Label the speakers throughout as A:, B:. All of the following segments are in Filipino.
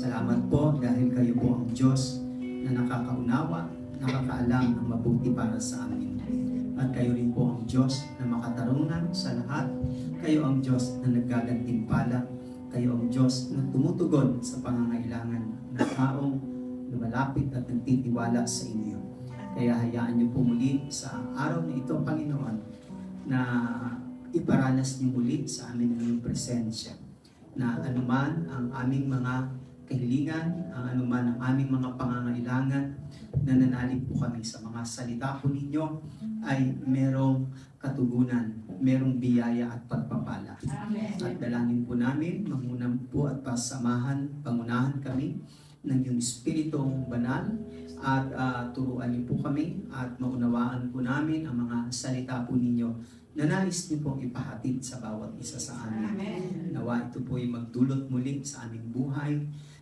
A: Salamat po dahil kayo po ang Diyos na nakakaunawa, nakakaalam ng mabuti para sa amin. At kayo rin po ang Diyos na makatarungan sa lahat. Kayo ang Diyos na naggagantimpala. Kayo ang Diyos na tumutugon sa pangangailangan ng taong lumalapit at nagtitiwala sa inyo. Kaya hayaan niyo po muli sa araw na ito, Panginoon, na iparanas niyo muli sa amin ang inyong presensya. Na anuman ang aming mga kahilingan, ang anuman ang aming mga pangangailangan, nananalig po kami sa mga salita po ninyo ay merong katugunan, merong biyaya at pagpapala.
B: Amen.
A: At dalangin po namin, mangunan po at pasamahan, pangunahan kami ng iyong Espiritong Banal at turuan niyo po kami at maunawaan po namin ang mga salita po ninyo na nais niyo pong ipahatid sa bawat isa sa amin.
B: Amen.
A: Nawa ito po ay magdulot muli sa aming buhay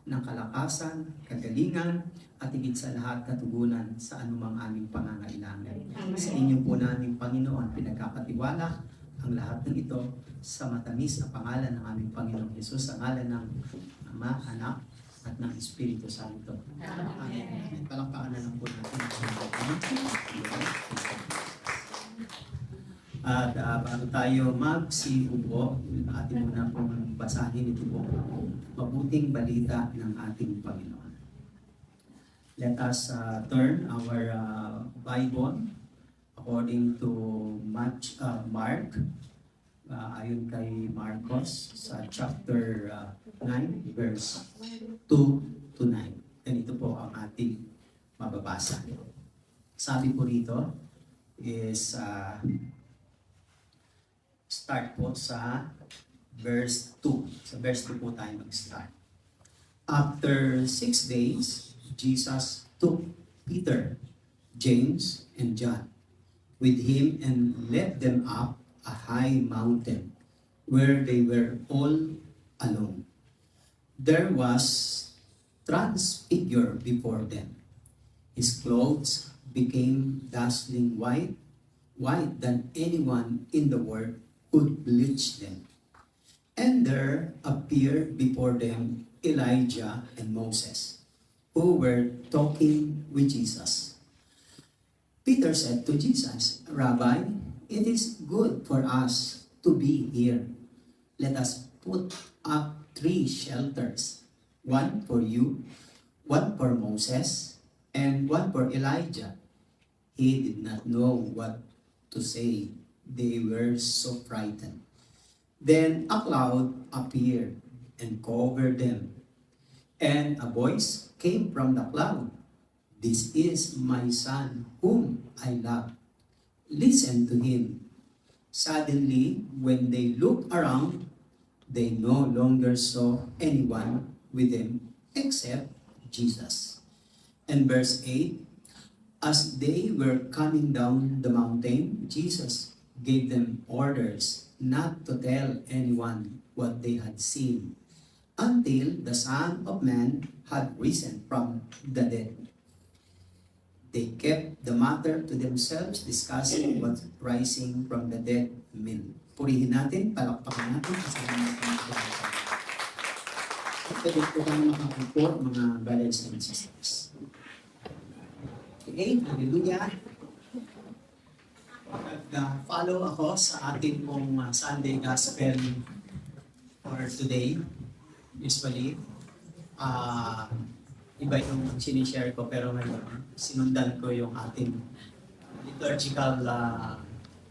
A: ng kalakasan, kagalingan, at higit sa lahat katugunan sa anumang aming pangangailangan. Sa inyo po namin, Panginoon, pinagkakatiwala ang lahat ng ito sa matamis na pangalan ng aming Panginoong Hesus, sa ngalan ng Ama, Anak, at ng Espiritu Santo. Amen. Palakpakan na lang po natin. At bago tayo magsiubo, atin muna pong basahin ito po, mabuting balita ng ating Panginoon. Let us turn our Bible according to Mark, ayon kay Marcos, sa chapter 9, verse 2 to 9. Ganito po ang ating mababasa. Sabi po rito is start po sa verse 2. Sa verse 2 po tayo mag-start. After 6 days, Jesus took Peter, James, and John with him and led them up a high mountain where they were all alone. There was transfigured before them. His clothes became dazzling white than anyone in the world could bleach them. And there appeared before them Elijah and Moses, who were talking with Jesus. Peter said to Jesus, "Rabbi, it is good for us to be here. Let us put up 3 shelters, one for you, one for Moses, and one for Elijah." He did not know what to say. They were so frightened. Then a cloud appeared and covered them. And a voice came from the cloud. "This is my son whom I love. Listen to him." Suddenly, when they looked around, they no longer saw anyone with them except Jesus. And verse 8, as they were coming down the mountain, Jesus gave them orders not to tell anyone what they had seen until the Son of Man had risen from the dead. They kept the matter to themselves, discussing what rising from the dead meant. Purihin natin, palakpakan natin, kasama natin ito. Pwede po kami makakupo, mga brothers and sisters. Okay, hallelujah. Follow ako sa ating pong Sunday Gospel for today. Usually, iba yung sinishare ko, pero ngayon, sinundan ko yung ating liturgical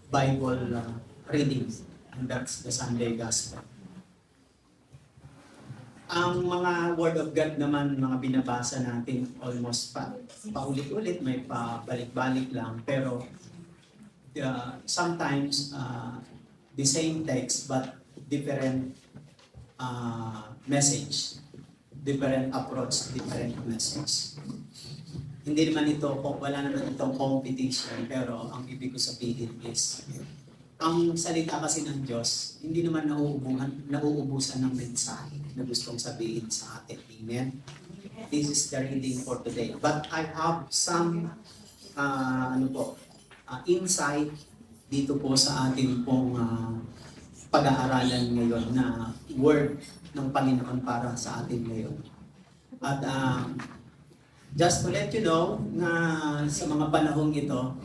A: Bible reading, and that's the Sunday Gospel. Ang mga Word of God naman, mga binabasa natin, almost paulit-ulit, may pabalik-balik lang, pero sometimes the same text but different message, different approach, different message. Hindi naman ito, wala naman itong competition, pero ang ibig ko sabihin is, ang salita kasi ng Diyos, hindi naman nauubusan ng mensahe na gustong sabihin sa atin. Amen? This is the reading for today. But I have some insight dito po sa ating pong pag-aaralan ngayon na word ng Panginoon para sa atin ngayon. At just to let you know na sa mga panahong ito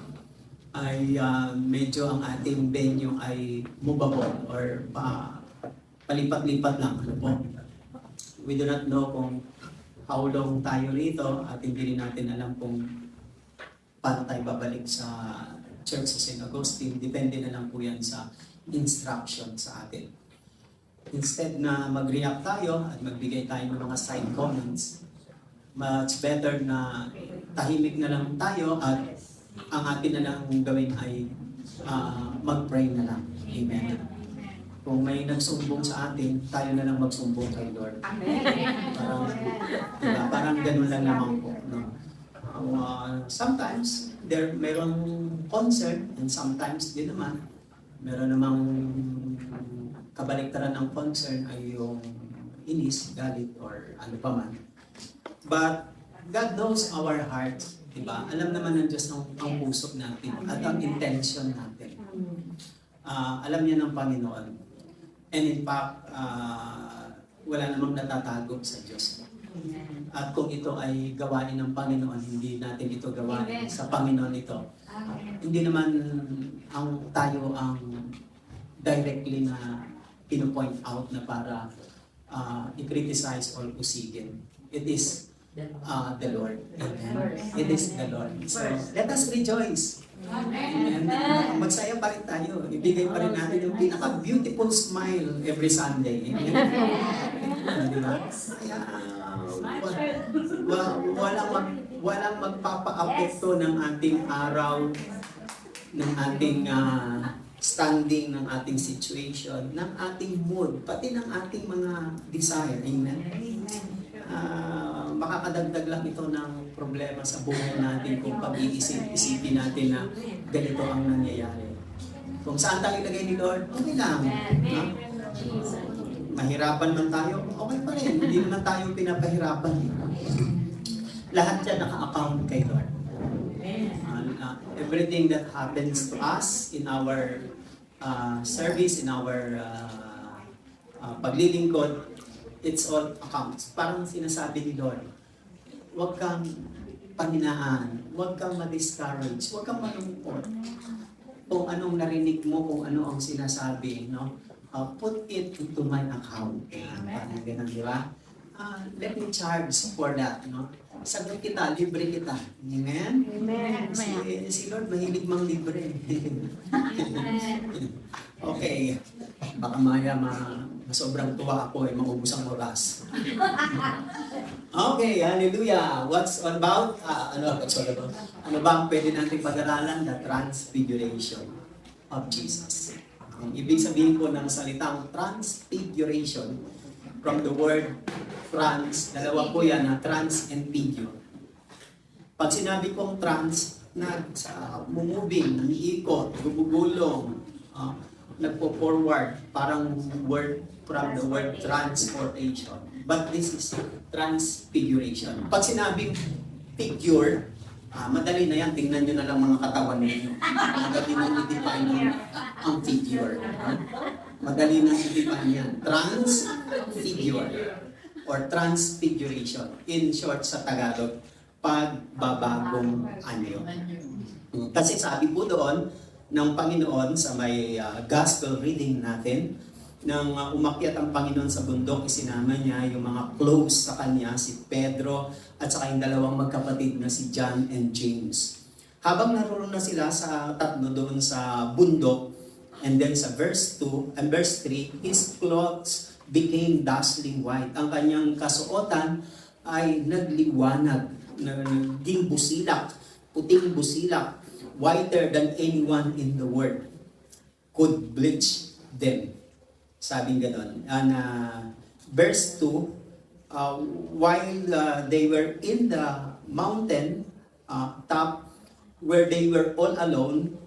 A: ay medyo ang ating venue ay movable or palipat-lipat lang. Ano po? We do not know kung how long tayo rito at hindi rin natin alam kung paano tayo babalik sa Church sa St. Augustine. Depende na lang po yan sa instruction sa atin. Instead na mag-react tayo at magbigay tayo ng mga side comments, much better na tahimik na lang tayo at ang atin na lang gawin ay mag-pray na lang. Amen. Kung may nagsumbong sa atin, tayo na lang magsumbong kay Lord. Parang, diba? Parang ganun lang naman po. No? Sometimes, mayroong concern and sometimes din naman, meron namang kabaliktaran ng concern ay yung inis, galit, or ano pa man. But God knows our hearts. Diba? Alam naman ng Diyos ang puso natin at ang intention natin. Alam niya ng Panginoon. And in fact, wala namang natatago sa Diyos. At kung ito ay gawain ng Panginoon, hindi natin ito gawain sa Panginoon ito. Hindi naman tayo ang directly na pino-point out na para i-criticize or usigin. It is the Lord. Amen. It is the Lord. So, let us rejoice. Amen. Magsaya pa rin tayo. Ibigay pa rin natin yung pinaka-beautiful smile every Sunday. Amen. Diba? Kaya, walang magpapa-apekto ng ating araw, ng ating standing, ng ating situation, ng ating mood, pati ng ating mga desire. Amen. Makakadagdag lang ito ng problema sa buhay natin kung pag-iisip-isipin natin na ganito ang nangyayari. Kung saan tayo ilagay ni Lord, okay lang. Mahirapan man tayo, okay pa rin. Hindi naman tayo pinapahirapan. Lahat yan naka-account kay Lord. Everything that happens to us in our service, in our paglilingkod, it's all accounts. Parang sinasabi ni Lord, huwag kang panghinaan, huwag kang ma-discourage, huwag kang malungkot. Kung anong narinig mo, kung ano ang sinasabi, no? Put it into my account. Parang ganun, di ba? Let me charge for that, no? Sagot kita, libre kita. Amen?
B: Amen.
A: Si Lord mahilig mang libre. Okay. Baka maya sobrang tuwa ako maubos ang oras. Okay, hallelujah. What's all about? Ano ba ang pwede natin pag-aralan? The transfiguration of Jesus. Ang ibig sabihin po ng salitang transfiguration, from the word trans, dalawa po yan na trans and figure. Pag sinabi kong trans, moving, nag-iikot, gumugulong, nagpo-forward, parang word from the word transportation. But this is transfiguration. Pag sinabing figure, madali na yan, tingnan nyo na lang mga katawan ninyo. Madali na i-define ang figure. Madali na i-define yan. Transfigure or transfiguration. In short sa Tagalog, pagbabagong anyo. Kasi sabi po doon ng Panginoon sa may gospel reading natin, nang umakyat ang Panginoon sa bundok, isinama niya yung mga close sa kanya, si Pedro at saka yung dalawang magkapatid na si John and James. Habang naroon na sila sa tatlo doon sa bundok, and then sa verse 2 and verse 3, his clothes became dazzling white. Ang kanyang kasuotan ay nagliwanag, naging busilak, puting busilak, whiter than anyone in the world could bleach them. Sabing ganon. And verse 2, while they were in the mountain top, where they were all alone,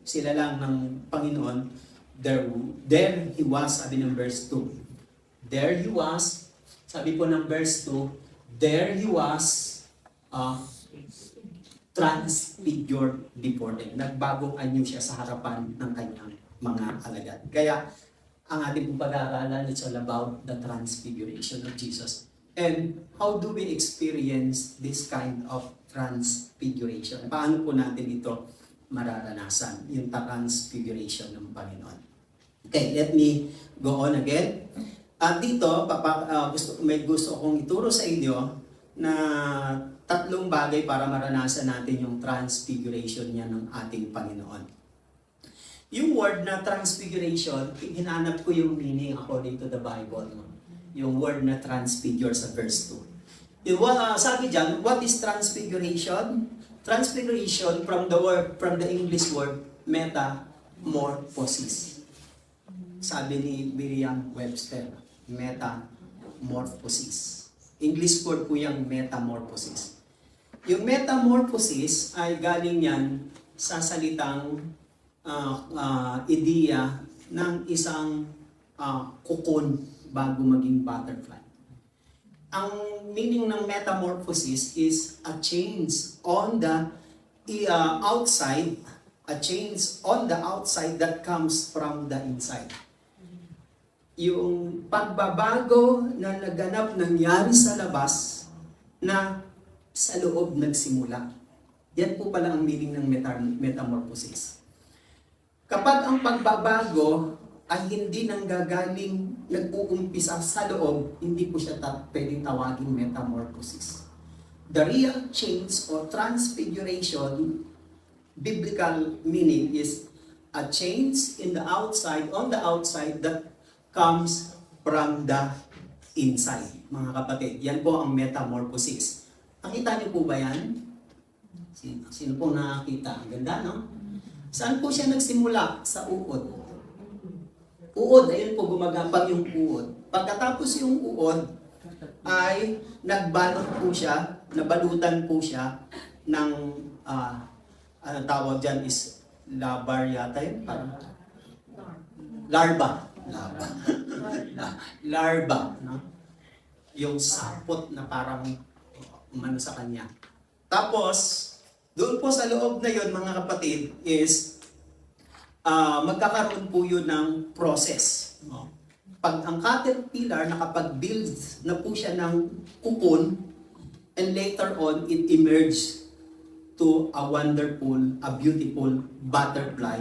A: sila lang ng Panginoon, there he was, sabi ng verse 2. There he was, sabi po ng verse 2, there he was, transfigured before them. Nagbagong anyo siya sa harapan ng kanyang mga alagad. Kaya, ang ating pag-aaralan, it's all about the transfiguration of Jesus. And how do we experience this kind of transfiguration? Paano po natin ito mararanasan, yung transfiguration ng Panginoon? Okay, let me go on again. At dito, may gusto akong ituro sa inyo na tatlong bagay para maranasan natin yung transfiguration niya ng ating Panginoon. Yung word na transfiguration, hinanap ko yung meaning according to the Bible. Yung word na transfigure sa verse 2. Sabi dyan, what is transfiguration? Transfiguration from the English word metamorphosis. Sabi ni Merriam-Webster, metamorphosis. English word po yung metamorphosis. Yung metamorphosis ay galing yan sa salitang ideya ng isang cocoon bago maging butterfly. Ang meaning ng metamorphosis is a change on the outside, a change on the outside that comes from the inside. Yung pagbabago na naganap nangyari sa labas na sa loob nagsimula. Yan po pala ang meaning ng metamorphosis. Kapag ang pagbabago ay hindi nanggagaling, nag-uumpisa sa loob, hindi po siya pwedeng tawaging metamorphosis. The real change or transfiguration, biblical meaning is a change in the outside, on the outside that comes from the inside. Mga kapatid, yan po ang metamorphosis. Nakita niyo po ba yan? Sino po nakakita? Ang ganda, no? Saan po siya nagsimula? Sa uod. Uod, ayun po gumagapang yung uod. Pagkatapos yung uod, ay nagbalot po siya, nabalutan po siya ng, ano tawag dyan is labar yata yun? Parang, larva. Larva. No? Yung sapot na parang umano sa kanya. Tapos, doon po sa loob na yun, mga kapatid, is magkakaroon po yun ng process. No? Pag ang caterpillar nakapag-build na po siya ng cocoon, and later on, it emerged to a wonderful, a beautiful butterfly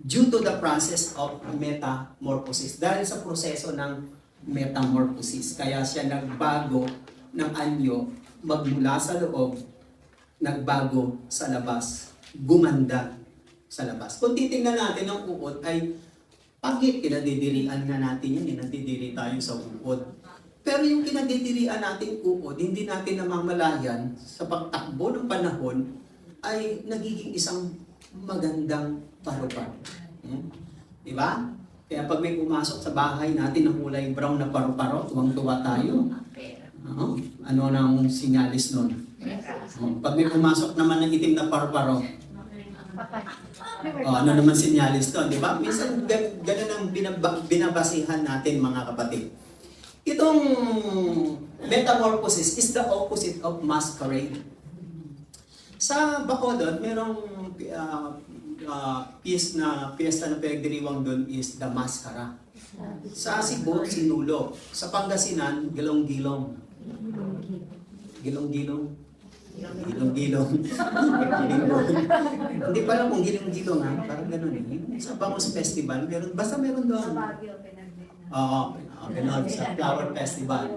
A: due to the process of metamorphosis. Dahil sa proseso ng metamorphosis, kaya siya nagbago ng anyo, magmula sa loob, nagbago sa labas, gumanda sa labas. Kung titingnan natin ang uod ay pangit, kinadidirian nga natin yun, nadidiri tayo sa uod. Pero yung kinadidirian nating uod, hindi natin namamalayan sa pagtakbo ng panahon ay nagiging isang magandang paru-paro. Diba? Kaya pag may pumasok sa bahay natin ng kulay brown na paru-paro, tuwang-tuwa tayo. Ano nang sinyalis nun? Pag may pumasok naman ng itim na paru-paro, ano naman sinyalis to, di ba? Minsan ganun ang binabasihan natin, mga kapatid. Itong metamorphosis is the opposite of masquerade. Sa Bacolod, merong piyesta na pinagdiriwang doon is the Mascara. Sa Cebu, Sinulo. Sa Pangasinan, Gilong-Gilong. Gilong-Gilong. Gilong-Gilong. Hindi pa alam kung Gilong-Gilong, ha? Parang gano'n eh. Sa Bangus Festival, basta meron doon. Oo, gano'n. Sa Flower Festival.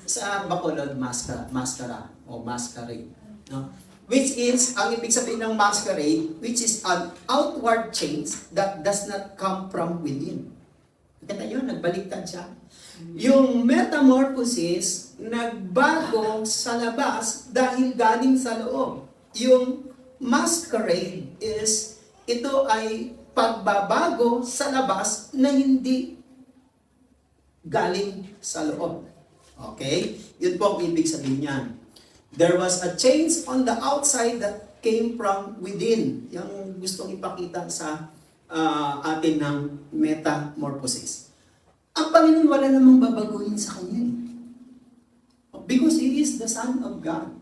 A: Sa Bacolod, Mascara o Masquerade. No? Which is, ang ibig sabihin ng masquerade, which is an outward change that does not come from within. Kita nyo, nagbaliktad siya. Yung metamorphosis, nagbago sa labas dahil galing sa loob. Yung masquerade is, ito ay pagbabago sa labas na hindi galing sa loob. Okay? Yun po ang ibig sabihin niyan. There was a change on the outside that came from within. Yung gustong ipakita sa atin ng metamorphosis. Ang Panginoon wala namang babaguhin sa Kanya. Because He is the Son of God.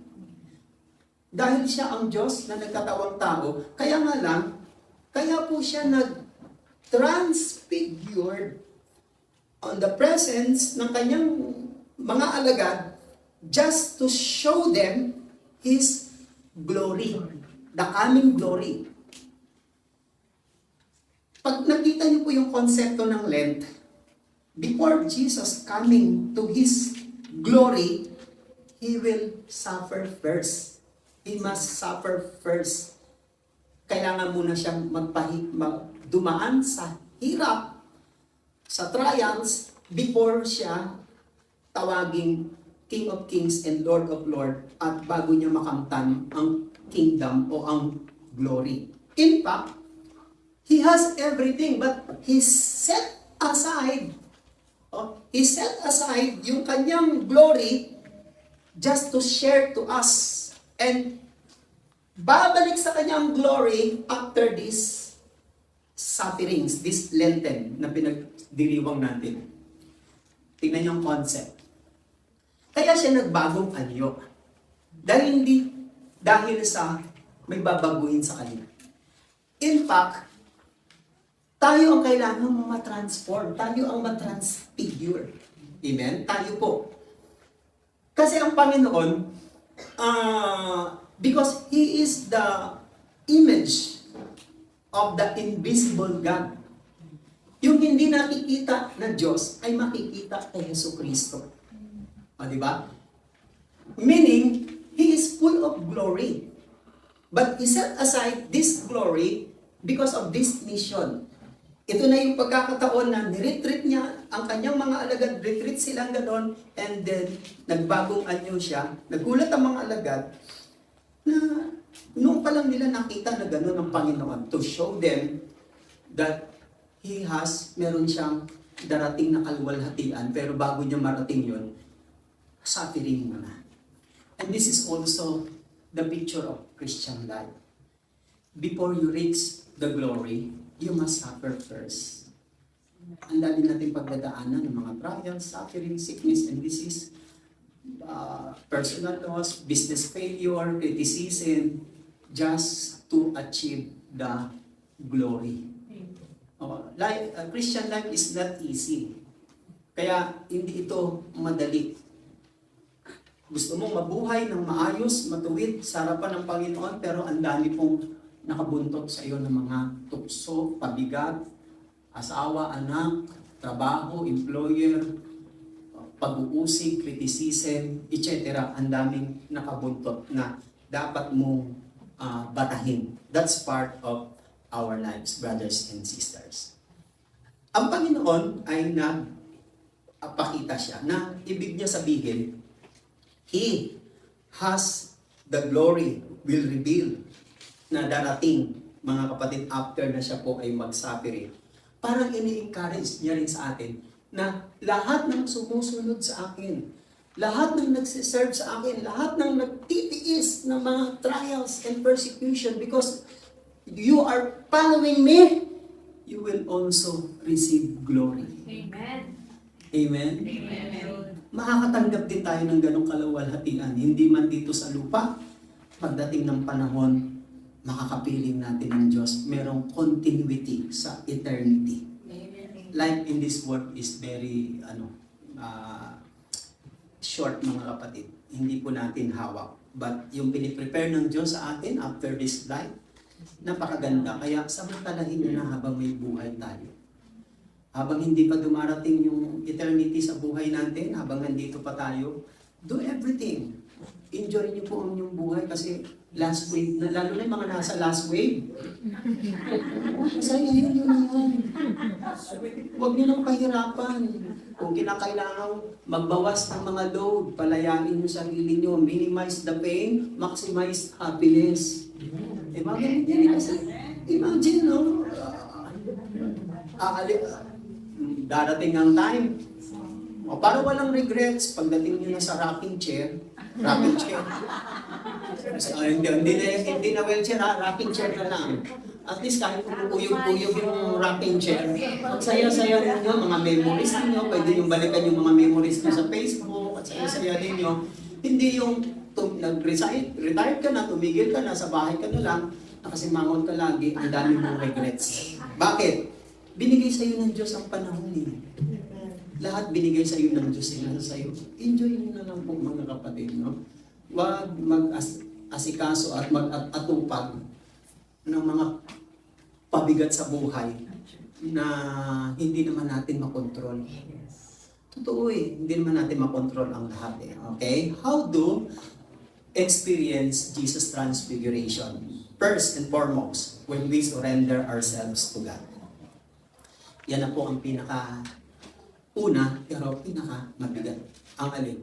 A: Dahil Siya ang Diyos na nagkatawang tao, kaya nga lang, kaya po Siya nag-transfigured on the presence ng Kanyang mga alagad just to show them His glory, the coming glory. Pag nakita niyo po yung konsepto ng Lent, before Jesus coming to His glory, He will suffer first. He must suffer first. Kailangan muna siyang dumaan sa hirap, sa trials, before siya tawaging King of Kings and Lord of Lords at bago niya makamtan ang kingdom o ang glory. In fact, He has everything but He set aside yung kanyang glory just to share to us. And babalik sa kanyang glory after this sufferings, this Lenten na pinagdiriwang natin. Tingnan yung concept. Kaya siya nagbagong anyo. Dahil sa may babaguhin sa kanya. In fact, tayo ang kailangan ma-transform. Tayo ang ma-transfigure. Amen? Tayo po. Kasi ang Panginoon, because He is the image of the invisible God. Yung hindi nakikita na Diyos ay makikita kay Jesucristo. Di ba? Meaning, He is full of glory. But He set aside this glory because of this mission. Ito na yung pagkakataon na niretreat niya, ang kanyang mga alagad, retreat silang ganon, and then nagbagong anyo siya. Nagulat ang mga alagad na noong pa lang nila nakita na ganon ang Panginoon to show them that meron siyang darating na kalwalhatian, pero bago niya marating yun, suffering muna. And this is also the picture of Christian life. Before you reach the glory, you must suffer first. Ang dami natin pagdadaanan ng mga trials, suffering, sickness, and disease, personal loss, business failure, criticism, just to achieve the glory. Christian life is not easy. Kaya hindi ito madali. Gusto mong mabuhay ng maayos, matuwid sa harapan ng Panginoon, pero ang dami pong nakabuntot sa iyo ng mga tukso, pabigat, asawa, anak, trabaho, employer, pag-uusig, criticism, etc. Ang daming nakabuntot na dapat mong batahin. That's part of our lives, brothers and sisters. Ang Panginoon ay nagpakita siya na ibig niya sabihin, He has the glory, will reveal na darating, mga kapatid, after na siya po ay mag-suffering. Parang ini-encourage niya rin sa atin na lahat ng sumusunod sa akin, lahat ng nagsiserve sa akin, lahat ng nagtitiis ng mga trials and persecution because you are following me, you will also receive glory.
B: Amen.
A: Amen?
B: Amen.
A: Makakatanggap din tayo ng ganong kalawalhatian, hindi man dito sa lupa, pagdating ng panahon, makakapiling natin ng Diyos. Merong continuity sa eternity.
B: Amen.
A: Life in this world is very short, mga kapatid. Hindi po natin hawak. But yung piniprepare ng Diyos sa atin after this life, napakaganda. Kaya samantalahin nyo na habang may buhay tayo. Habang hindi pa dumarating yung eternity sa buhay natin, habang nandito pa tayo, do everything. Enjoy niyo po ang inyong buhay kasi last wave, lalo na yung mga nasa last wave. Masaya yun. Huwag niyo nang pahirapan. Kung kinakailangan magbawas ng mga load, palayain yung sarili niyo, minimize the pain, maximize happiness. Imagine, no? Darating ang time. Para walang regrets, pagdating niyo na sa rocking chair. Hindi na wheelchair, rocking chair na lang. At least kahit umuyog-uyog yung rocking chair, at saya-saya ninyo, mga memories ninyo, pwede yung balikan yung mga memories nyo sa Facebook, at saya-saya ninyo. Hindi yung retire ka na, tumigil ka na, sa bahay ka na lang, nakasimangon ka lagi, ang dami mong regrets. Bakit? Binigay sa iyo ng Diyos ang panahon niyo. Lahat binigay sa iyo ng Diyos, nasa sa iyo. Enjoy niyo na lang po mga kapatid, no? Huwag mag-asikaso at mag-atupag ng mga pabigat sa buhay na hindi naman natin makontrol. Totoo hindi naman natin makontrol ang lahat Okay? How do experience Jesus' transfiguration? First and foremost, when we surrender ourselves to God. Yan na po ang pinaka-una, pero pinaka-mabigat. Ang alin?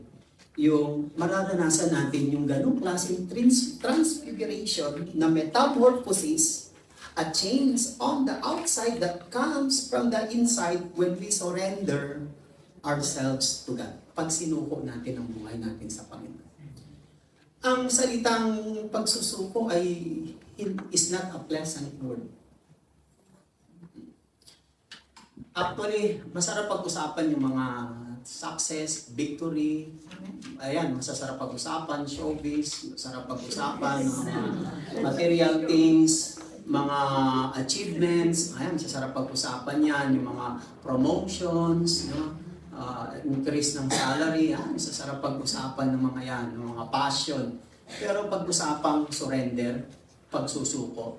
A: Yung mararanasan natin yung ganong klaseng transfiguration na metamorphosis, a change on the outside that comes from the inside when we surrender ourselves to God. Pag sinuko natin ang buhay natin sa Panginoon. Ang salitang pagsusuko is not a pleasant word. Actually, masarap pag-usapan yung mga success, victory. Ayan, masasarap pag-usapan, showbiz, masarap pag-usapan, mga material things, mga achievements. Ayan, masasarap pag-usapan yan, yung mga promotions, no? Increase ng salary, masasarap pag-usapan ng mga yan, ng mga passion. Pero pag-usapang surrender, pagsusuko,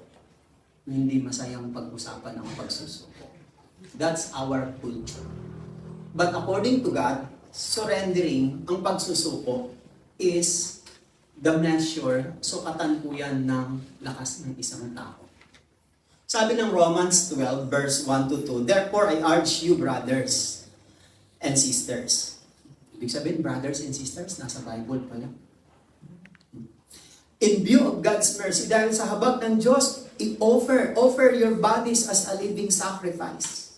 A: hindi masayang pag-usapan ng pagsusuko. That's our culture. But according to God, surrendering, ang pagsusuko, is the measure, sukatan po yan ng lakas ng isang tao. Sabi ng Romans 12, verse 1 to 2, therefore I urge you, brothers and sisters. Ibig sabihin, brothers and sisters, nasa Bible pala. In view of God's mercy, dahil sa habag ng Diyos, offer your bodies as a living sacrifice.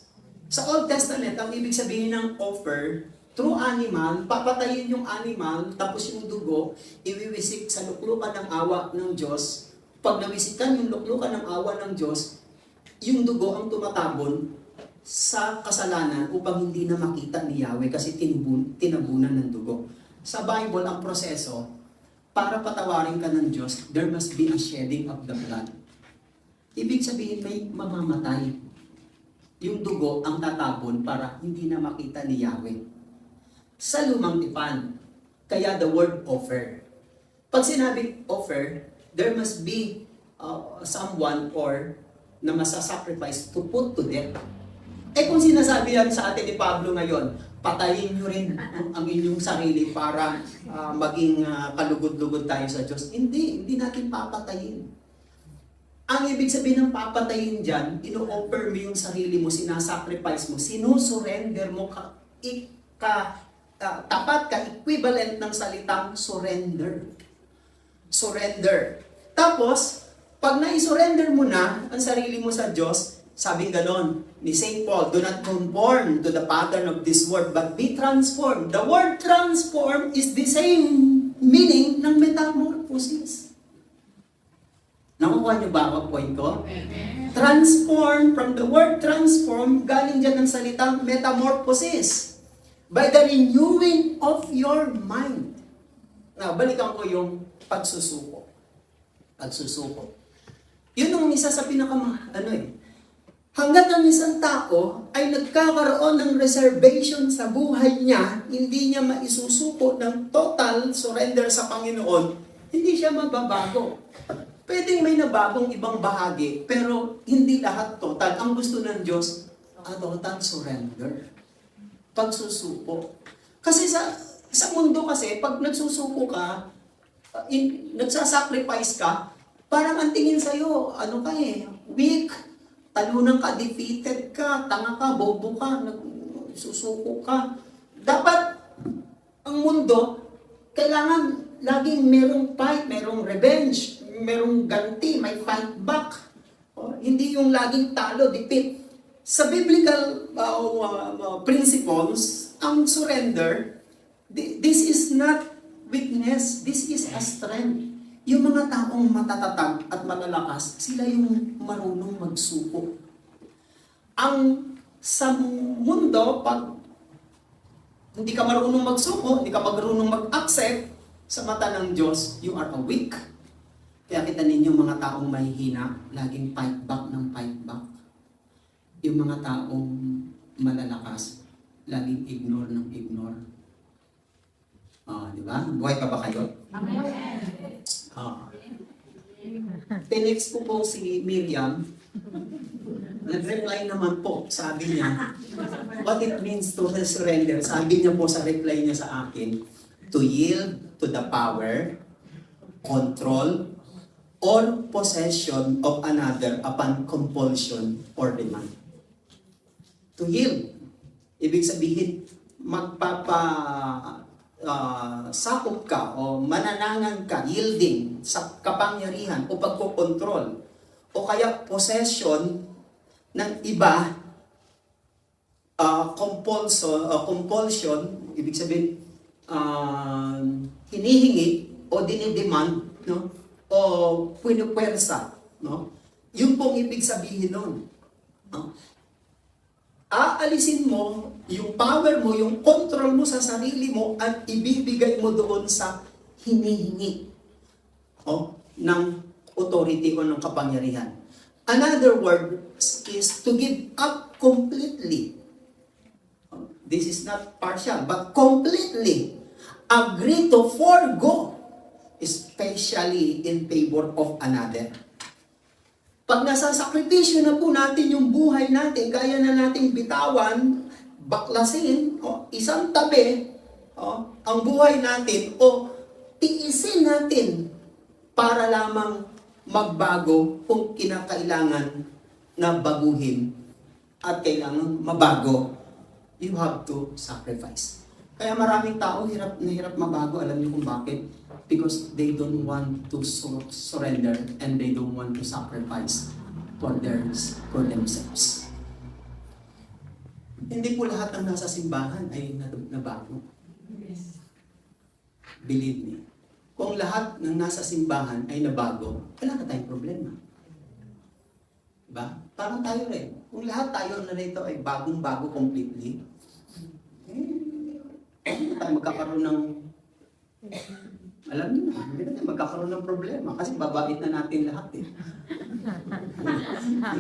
A: Sa Old Testament, ang ibig sabihin ng offer, through animal, papatayin yung animal, tapos yung dugo, iwiwisik sa luklukan ng awa ng Diyos. Pag nawisikan yung luklukan ng awa ng Diyos, yung dugo ang tumatabon sa kasalanan upang hindi na makita ni Yahweh kasi tinabunan ng dugo. Sa Bible, ang proseso, para patawarin ka ng Diyos, there must be a shedding of the blood. Ibig sabihin, may mamamatay. Yung dugo ang tatabon para hindi na makita ni Yahweh. Sa lumang tipan, kaya the word offer. Pag sinabi offer, there must be someone or na masasacrifice to put to death. Kung sinasabi yan sa atin ni Pablo ngayon, patayin nyo rin ang inyong sarili para maging kalugod-lugod tayo sa Diyos. Hindi natin papatayin. Ang ibig sabihin ng papatayin dyan, ino-offer mo yung sarili mo, sinasacrifice mo, sinusurrender mo, tapat ka, equivalent ng salitang surrender. Surrender. Tapos, pag na-surrender mo na ang sarili mo sa Diyos, sabing ganon ni St. Paul, do not conform to the pattern of this world, but be transformed. The word transform is the same meaning ng metamorphosis. Nakukuha niyo ba ang point ko? Transform, from the word transform, galing dyan ng salitang metamorphosis. By the renewing of your mind. Now, balikan ko yung pagsusuko. Pagsusuko. Yun ang isa sa hanggat ang isang tao ay nagkakaroon ng reservation sa buhay niya, hindi niya maisusuko ng total surrender sa Panginoon, hindi siya mababago. Pwedeng may nabagong ibang bahagi, pero hindi lahat total. Ang gusto ng Diyos, total surrender. Pagsusuko. Kasi sa mundo kasi, pag nagsusuko ka, nagsasacrifice ka, parang ang tingin sa'yo, weak, talunan ka, defeated ka, tanga ka, bobo ka, nagsusuko ka. Dapat, ang mundo, kailangan laging merong fight, merong revenge, merong ganti, may fight back. Hindi yung laging talo, defeat. Sa biblical principles, ang surrender, this is not weakness, this is a strength. Yung mga taong matatatag at malalakas, sila yung marunong magsuko. Sa mundo, pag hindi ka marunong magsuko, hindi ka marunong mag-accept, sa mata ng Diyos, you are weak. Kaya kita ninyo mga taong mahihina, laging fight back ng fight back. Yung mga taong malalakas, laging ignore ng ignore. Di ba? Buhay pa ba kayo? Tinext ko po si Miriam. Nag-reply naman po, sabi niya, what it means to surrender. Sabi niya po sa reply niya sa akin, to yield to the power, control, or possession of another upon compulsion or demand. To yield. Ibig sabihin, sakop ka o mananangan ka, yielding sa kapangyarihan o pagkokontrol o kaya possession ng iba, compulsion, ibig sabihin, hinihingi o dinidemand, no? O pinupwersa, no? Yun pong ibig sabihin nun. No? Aalisin mo yung power mo, yung control mo sa sarili mo at ibibigay mo doon sa hinihingi ng authority o ng kapangyarihan. Another word is to give up completely. This is not partial, but completely. Agree to forgo, especially in favor of another. Pag nasasakripisyo na po natin yung buhay natin, kaya na nating bitawan, baklasin, isang tabi, ang buhay natin, o tiisin natin para lamang magbago kung kinakailangan na baguhin at kailangan mabago, you have to sacrifice. Kaya maraming tao hirap na hirap mabago. Alam niyo kung bakit? Because they don't want to surrender and they don't want to sacrifice for themselves. Hindi po lahat ng nasa simbahan ay nabago. Believe me. Kung lahat ng nasa simbahan ay nabago, wala na tayong problema. Diba? Parang tayo rin. Kung lahat tayo na rito ay bagong-bago completely, hindi tayo magkakaroon ng, alam niyo na, hindi na tayo magkakaroon ng problema kasi babait na natin lahat eh.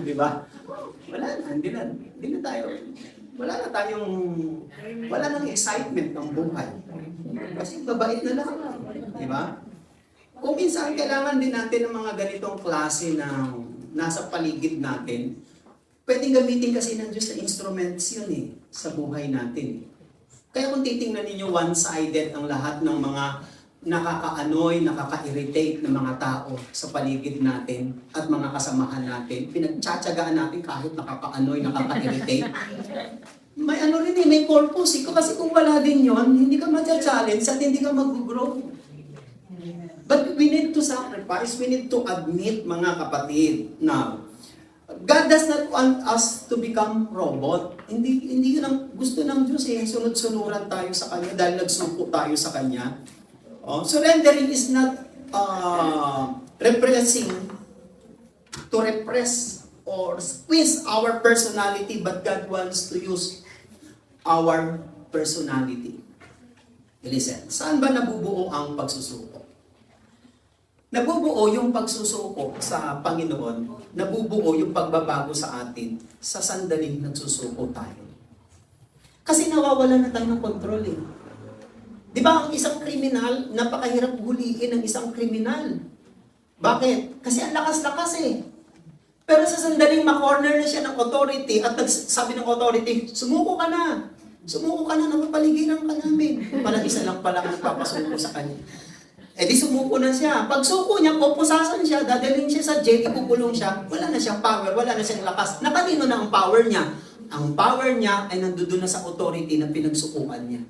A: Diba? Wala na, hindi na tayo, wala nang excitement ng buhay. Kasi babait na lahat. Diba? Kung minsan kailangan din natin ng mga ganitong klase na nasa paligid natin, pwedeng gamitin kasi ng Diyos na instruments yun eh, sa buhay natin. Kaya kung titingnan ninyo, one-sided ang lahat ng mga nakaka-annoy, nakaka-irritate na mga tao sa paligid natin at mga kasamahan natin, pinagtsatsagaan natin kahit nakaka-annoy, nakaka-irritate. May ano rin eh, may purpose eh. Kasi kung wala din yon, hindi ka matcha-challenge at hindi ka mag-grow. But we need to sacrifice, we need to admit, mga kapatid, now, God does not want us to become robot. Hindi yun ang gusto ng Diyos eh. Sunod-sunuran tayo sa Kanya dahil nagsuko tayo sa Kanya. Surrendering is not repressing, to repress or squeeze our personality, but God wants to use our personality. Listen, saan ba nabubuo ang pagsusuko? Nabubuo yung pagsusuko sa Panginoon, nabubuo yung pagbabago sa atin sa sandaling nagsusuko tayo. Kasi nawawala na tayo ng control eh. Di ba ang isang kriminal, napakahirap huliin ang isang kriminal. Bakit? Kasi ang lakas-lakas eh. Pero sa sandaling ma-corner na siya ng authority at sabi ng authority, sumuko ka na. Sumuko ka na, napapaligiran ka namin. Parang isa lang pala ang nagpapasuko sa kanya. Eh di sumuko na siya. Pag suko niya, pupusasan siya, dadalhin siya sa jail, ipukulong siya. Wala na siyang power, wala na siyang lakas. Nakanino na ang power niya? Ang power niya ay nandoon na sa authority na pinagsukuan niya.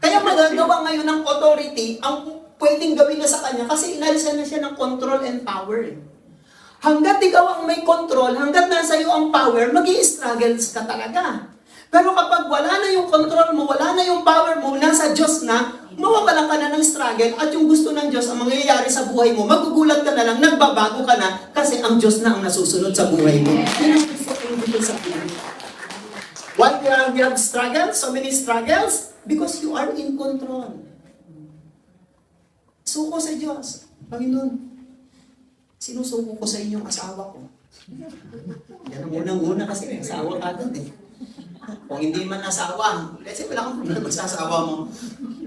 A: Kaya magagawa ngayon ng authority ang pwedeng gawin na sa kanya kasi inalisan na siya ng control and power. Hanggat ikaw ang may control, hanggat nasa iyo ang power, mag-i-struggles ka talaga. Pero kapag wala na yung control mo, wala na yung power mo, nasa Diyos na, mawawalan ka na ng struggle at yung gusto ng Diyos ang mangyayari sa buhay mo, magugulat ka na lang, nagbabago ka na kasi ang Diyos na ang nasusunod sa buhay mo. Yan ang gusto ko yung dito sa buhay. Why we have struggles, so many struggles? Because you are in control. Suko sa Diyos. Panginoon, sinusuko ko sa inyong asawa ko. Yan ang unang-una kasi may asawa ka doon eh. Kung hindi man asawa, let's say wala kang problema sa asawa mo,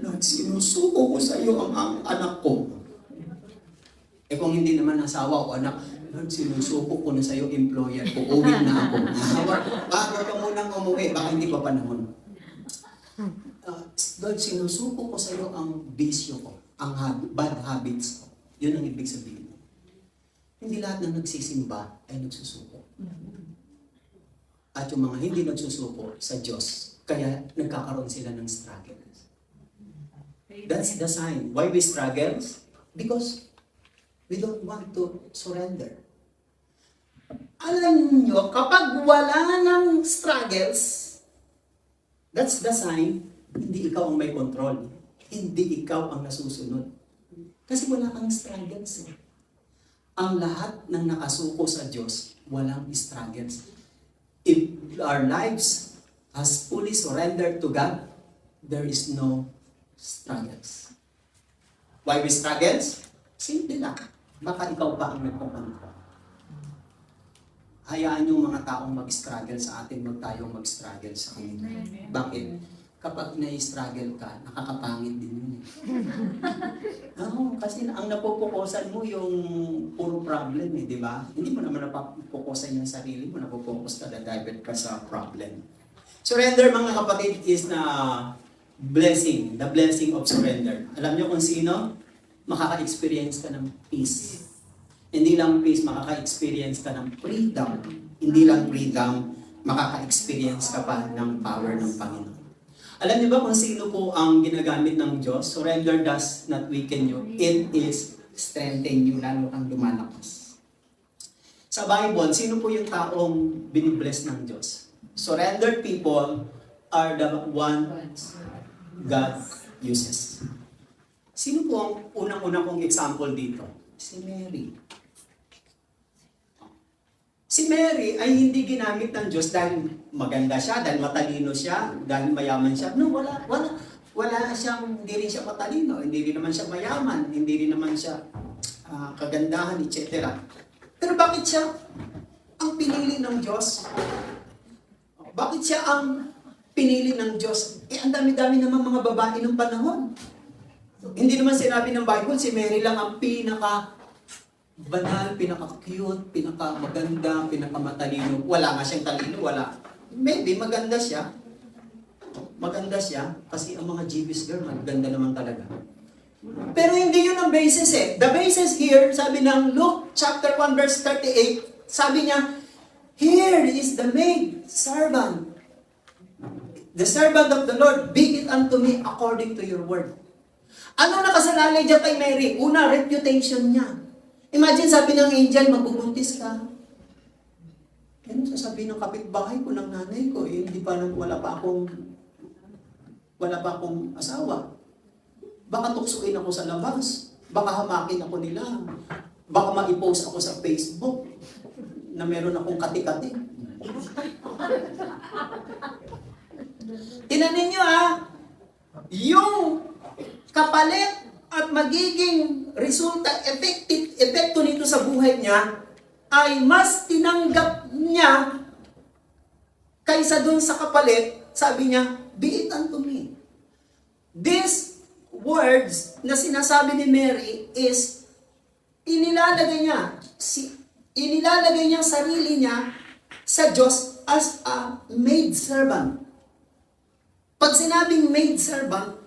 A: Lord, sinusuko ko sa iyo ang anak ko. Eh kung hindi naman asawa o anak, Lord, sinusuko ko na sa iyo employer ko, uwi na ako. Bago ka munang umuwi, baka hindi pa panahon. Lord, sinusuko ko sa iyo ang bisyo ko, ang bad habits ko. Yun ang ibig sabihin. Hindi lahat ng nagsisimba ay nagsusuko. At yung mga hindi nagsusuko sa Diyos, kaya nagkakaroon sila ng struggles. That's the sign. Why we struggle? Because we don't want to surrender. Alam niyo, kapag wala ng struggles, that's the sign, hindi ikaw ang may control. Hindi ikaw ang nasusunod. Kasi wala kang struggles. Ang lahat ng nakasuko sa Diyos, walang struggles. If our lives has fully surrendered to God, there is no struggles. Why we struggles? Simple lang. Baka ikaw pa ang nagpapanto. Hayaan yung mga taong mag-struggle sa atin, wag tayong mag-struggle sa kanila. Bakit? Kapag na-struggle ka, nakakapangit din yun. Kasi ang napopokusan mo yung puro problem di ba? Hindi mo naman napopokusan yung sarili mo, napopokus ka, na-divert ka sa problem. Surrender, mga kapatid, is na blessing, the blessing of surrender. Alam niyo kung sino? Makaka-experience ka ng peace. Hindi lang peace, makaka-experience ka ng freedom. Hindi lang freedom, makaka-experience ka pa ng power ng Panginoon. Alam niyo ba kung sino po ang ginagamit ng Diyos? Surrender does not weaken you. It is strengthen you, lalo kang lumalakas. Sa Bible, sino po yung taong binibless ng Diyos? Surrendered people are the one God uses. Sino po ang unang-unang kong example dito? Si Mary. Si Mary ay hindi ginamit ng Diyos dahil maganda siya, dahil matalino siya, dahil mayaman siya. No, wala siyang, hindi rin siya matalino, hindi rin naman siya mayaman, hindi rin naman siya kagandahan, etc. Pero bakit siya ang pinili ng Diyos? Bakit siya ang pinili ng Diyos? Ang dami-dami naman mga babae ng panahon. Hindi naman sinabi ng Bible, si Mary lang ang banal, pinaka-cute, pinaka-maganda, pinaka-matalino. Wala nga siyang talino, wala. Maybe maganda siya. Maganda siya kasi ang mga Jewish girl, maganda naman talaga. Pero hindi yun ang basis The basis here, sabi ng Luke chapter 1 verse 38, sabi niya, here is the maid servant. The servant of the Lord, be it unto me according to your word. Ano nakasalalay dyan kay Mary? Una, reputation niya. Imagine, sabi ng angel, magbubuntis ka. Ano sasabihin ng kapitbahay ko, ng nanay ko, hindi pa, wala pa akong asawa. Baka tuksuin ako sa labas. Baka hamakin ako nila. Baka ma-post ako sa Facebook na meron akong kati-kati. Tinanin nyo yung kapalit at magiging resulta, epekto nito sa buhay niya, ay mas tinanggap niya kaysa dun sa kapalit. Sabi niya, be it unto me. These words na sinasabi ni Mary is, inilalagay niya ang sarili niya sa Diyos as a maid servant. Pag sinabing maid servant,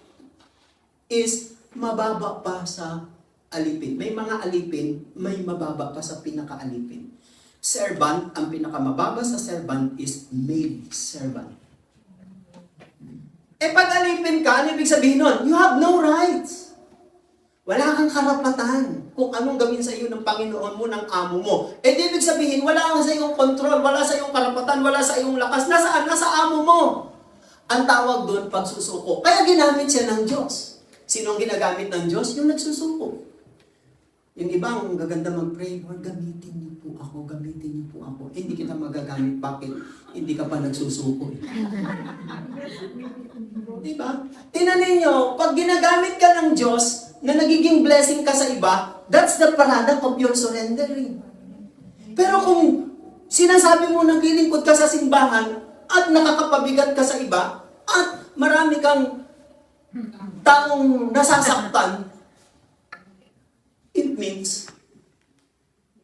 A: is mababa pa sa alipin. May mga alipin, may mababa pa sa pinaka-alipin. Servant, ang pinakamababa sa servant is maid servant. Pag alipin ka, ano ibig sabihin nun? You have no rights. Wala kang karapatan kung anong gawin sa iyo ng Panginoon mo, ng amo mo. Ibig sabihin, wala kang sa iyong control, wala sa iyong karapatan, wala sa iyong lakas. Nasaan? Nasa amo mo. Ang tawag doon, pagsusuko. Kaya ginamit siya ng Diyos. Sino ang ginagamit ng Diyos? Yung nagsusuko. Yung iba, ang gaganda mag-pray, Lord, gamitin niyo po ako, gamitin niyo po ako. Hindi kita magagamit. Bakit? Hindi ka pa nagsusuko. Diba? Tinanin nyo, pag ginagamit ka ng Diyos, na nagiging blessing ka sa iba, that's the product of your surrendering. Pero kung sinasabi mo naglilingkod ka sa simbahan, at nakakapabigat ka sa iba, at marami kang taong nasasaktan, it means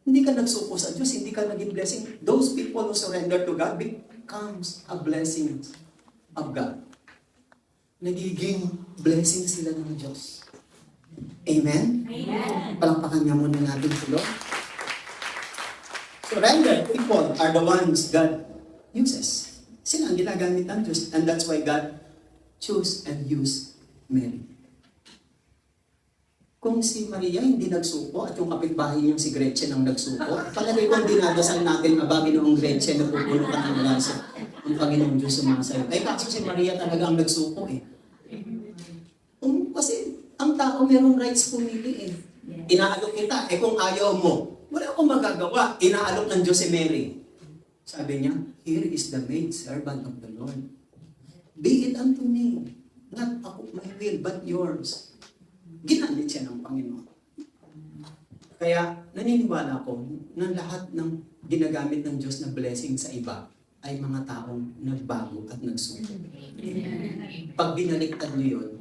A: hindi ka nagsuko sa Diyos, hindi ka naging blessing. Those people who surrender to God becomes a blessing of God. Nagiging blessing sila ng Diyos. Amen?
B: Amen.
A: Palakpakan nga muna natin sila. Surrender people are the ones God uses. Sila ang ginagamit ng Diyos. And that's why God chose and used Mary. Kung si Maria hindi nagsuko at yung kapitbahay niyang si Gretchen ang nagsuko, palagay ko hindi nadasal natin na Panginoong Gretchen na pupuno ka ng grasya. Ang Panginoong Diyos sumasayo. Ay kaso si Maria talaga ang nagsuko eh. Kasi ang tao merong rights pumili eh. Inaalok kita. Eh kung ayaw mo, wala akong magagawa. Inaalok ng Diyos si Mary. Sabi niya, here is the maid servant of the Lord. Be it unto me. Not ako, my will, but yours. Ginamit siya ng Panginoon. Kaya naniniwala ko na lahat ng ginagamit ng Diyos na blessing sa iba ay mga taong nagbago at nagsuko. Pag binaliktad niyo yun,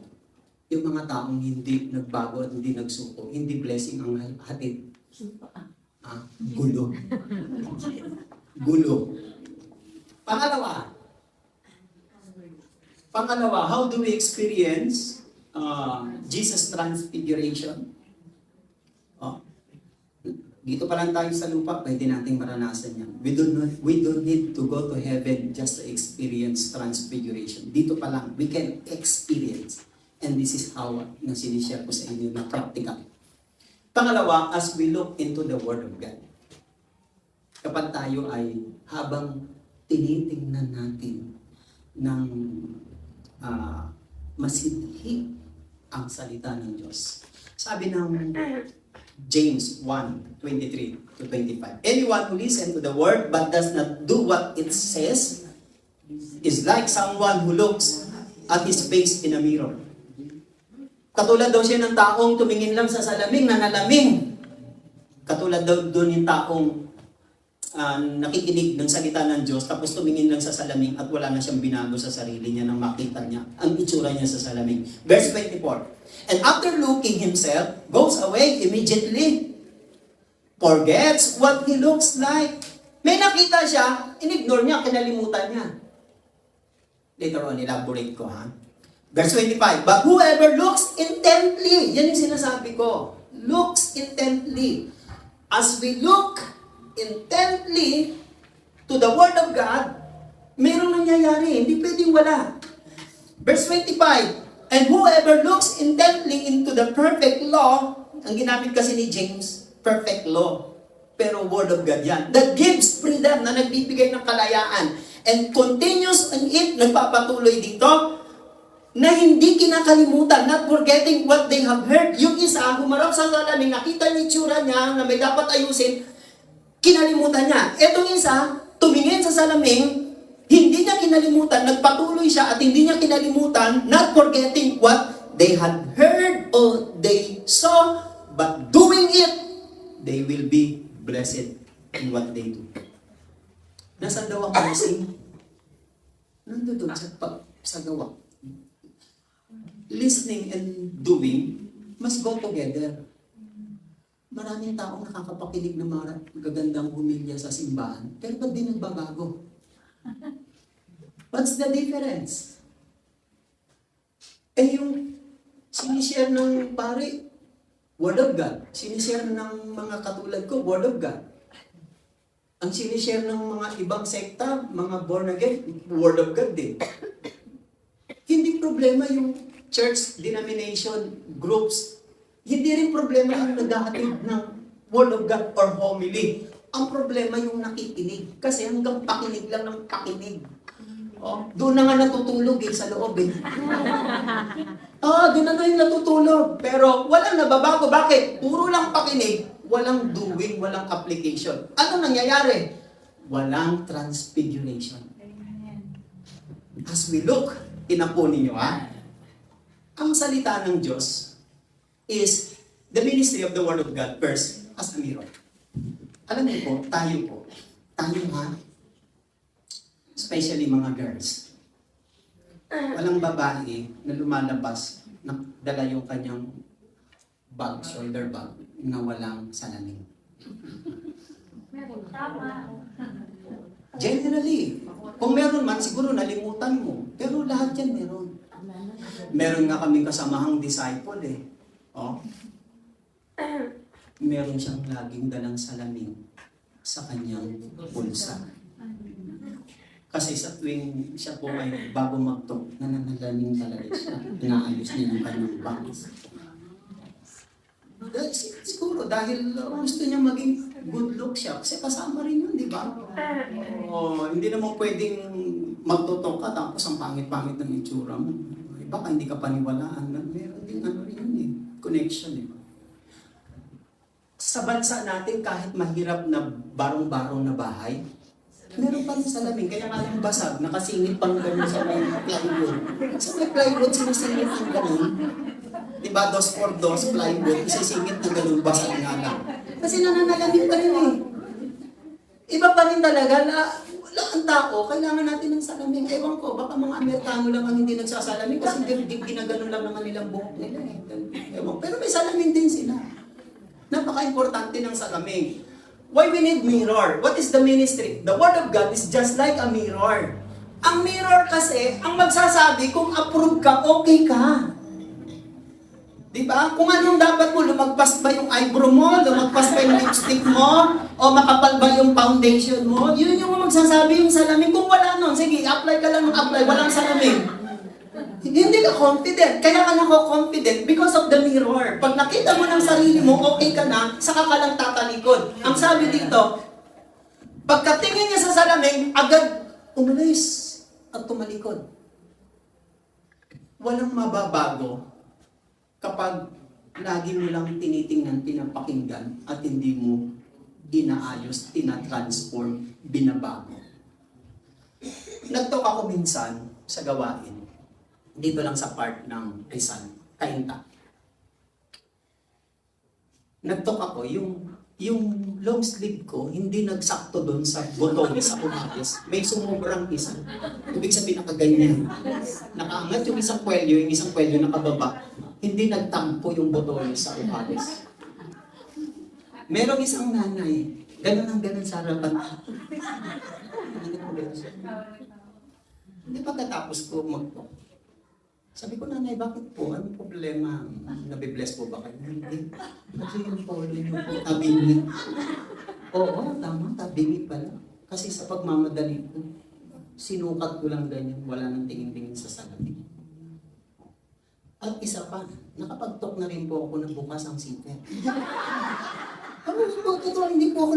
A: yung mga taong hindi nagbago at hindi nagsuko, hindi blessing ang hatid. Gulo. Gulo. Pangalawa, how do we experience Jesus' transfiguration? Dito pa lang tayo sa lupa, pwede nating maranasan yan. We don't need to go to heaven just to experience transfiguration. Dito pa lang, we can experience. And this is how na sinishare ko sa inyo na practical. Pangalawa, as we look into the Word of God. Kapag tayo ay habang tinitingnan natin ng masidhi ang salita ng Diyos. Sabi ng James 1:23-25. Anyone who listens to the word but does not do what it says is like someone who looks at his face in a mirror. Katulad daw siya ng taong tumingin lang sa salamin na nalaming. Katulad daw doon yung taong nakikinig ng salita ng Diyos tapos tumingin lang sa salamin at wala na siyang binago sa sarili niya nang makita niya ang itsura niya sa salamin. Verse 24. And after looking himself, goes away immediately. Forgets what he looks like. May nakita siya, inignore niya, kinalimutan niya. Later on, elaborate ko ha. Verse 25. But whoever looks intently, yan yung sinasabi ko. Looks intently. As we look intently to the Word of God, mayroong nangyayari. Hindi pwedeng wala. Verse 25. And whoever looks intently into the perfect law, ang ginamit kasi ni James, perfect law. Pero Word of God yan. That gives freedom na nagbibigay ng kalayaan. And continues in it, nagpapatuloy dito, na hindi kinakalimutan, not forgetting what they have heard. Yung isa, humarap sa salamin, nakita niya itsura niya na may dapat ayusin, kinalimutan niya. Etong isa, tumingin sa salamin, hindi niya kinalimutan, nagpatuloy siya at hindi niya kinalimutan, not forgetting what they had heard or they saw, but doing it, they will be blessed in what they do. Nasaan daw ang blessing? Nandun sa gawa. Listening and doing must go together. Maraming taong nakakapakinig ng mga gagandang humilya sa simbahan, pero ba't di nagbabago? What's the difference? Eh yung sinishare ng pare, Word of God. Sinishare ng mga katulad ko, Word of God. Ang sinishare ng mga ibang sekta, mga born again, Word of God din. Hindi problema yung church denomination groups. Hindi rin problema yung naghahatid ng Word of God or homily. Ang problema yung nakikinig. Kasi hanggang pakinig lang ng pakinig. Doon na nga natutulog sa loob doon na nga yung natutulog. Pero walang nababago. Bakit? Puro lang pakinig. Walang doing, walang application. Ano nangyayari? Walang transfiguration. As we look, tinapo ninyo ang salita ng Diyos is the ministry of the Word of God first as a mirror. Alam niyo po, tayo especially mga girls. Walang babae na lumalabas na dala yung kanyang bag, shoulder bag, na walang salamin.
B: Tama.
A: Generally, kung meron man, siguro nalimutan mo. Pero lahat yan meron. Meron nga kaming kasamahang disciple eh. Oh. Meron siyang laging dalang salamin sa kanyang bulsa. Kasi sa tuwing siya po ay bago magtok, nananalamin talaga siya. Inaayos niya yung kanyang bangs. Siguro dahil gusto niya maging good look siya. Kasi kasama rin yun, di ba? Hindi naman pwedeng magtutok ka tapos ang pangit-pangit ng itsura mo. Baka hindi ka paniwalaan. Meron din ano rin yun eh. Connection eh. Sa bansa natin, kahit mahirap na barong-barong na bahay, meron pa rin salamin. Kaya nga yung basag, nakasingit pang gano'n sa may plywood. Sa may plywood, sinasingit ang gano'n. Diba, dos for dos, plywood, isisingit na gano'n, basag nga lang. Kasi nananalamin pa rin eh. Iba pa rin talaga na ang tao, kailangan natin ng salamin. Ewan ko, baka mga Amerikano lang ang hindi nagsasalamin kasi hindi ginagano lang naman nilang buhok nila eh. Ewan, pero may salamin din sila. Napaka-importante ng salamin. Why we need mirror? What is the ministry? The Word of God is just like a mirror. Ang mirror kasi, ang magsasabi kung approve ka, okay ka. Diba? Kung anong dapat mo, lumagpas ba yung eyebrow mo, lumagpas ba yung lipstick mo, o makapal ba yung foundation mo, yun yung magsasabi yung salamin. Kung wala nun, sige, apply ka lang ng apply, walang salamin. Hindi ka confident. Kaya ka nako-confident because of the mirror. Pag nakita mo ng sarili mo, okay ka na, saka ka lang tatalikod. Ang sabi dito, pagkatingin niya sa salamin, agad umalis at tumalikod. Walang mababago kapag lagi mo lang tinitingnan, pinapakinggan, at hindi mo inaayos, tinatransform, binabago. Nagtok ako minsan sa gawain, dito lang sa part ng Rizal, Kainta. Nagtok ako, yung long sleeve ko, hindi nagsakto doon sa botong sa umatis. May sumubrang isa. Ibig sabihin nakaganyan. Nakaangat yung isang kwelyo nakababa. Hindi nagtampo yung botong sa umatis. Merong isang nanay, ganun sa harapan. Hindi pagkatapos ko magtok. Sabi ko, nanay, bakit po? Anong problema? Nabibless po ba kayo? Hindi. Kasi yung polo nyo po, tabingit. Oo, tama, tabingit pala. Kasi sa pagmamadali ko, sinukat ko lang ganyan, wala nang tingin-tingin sa salamin. At isa pa, nakapagtok na rin po ako ng bukas ang sipet. Totoo, hindi po ako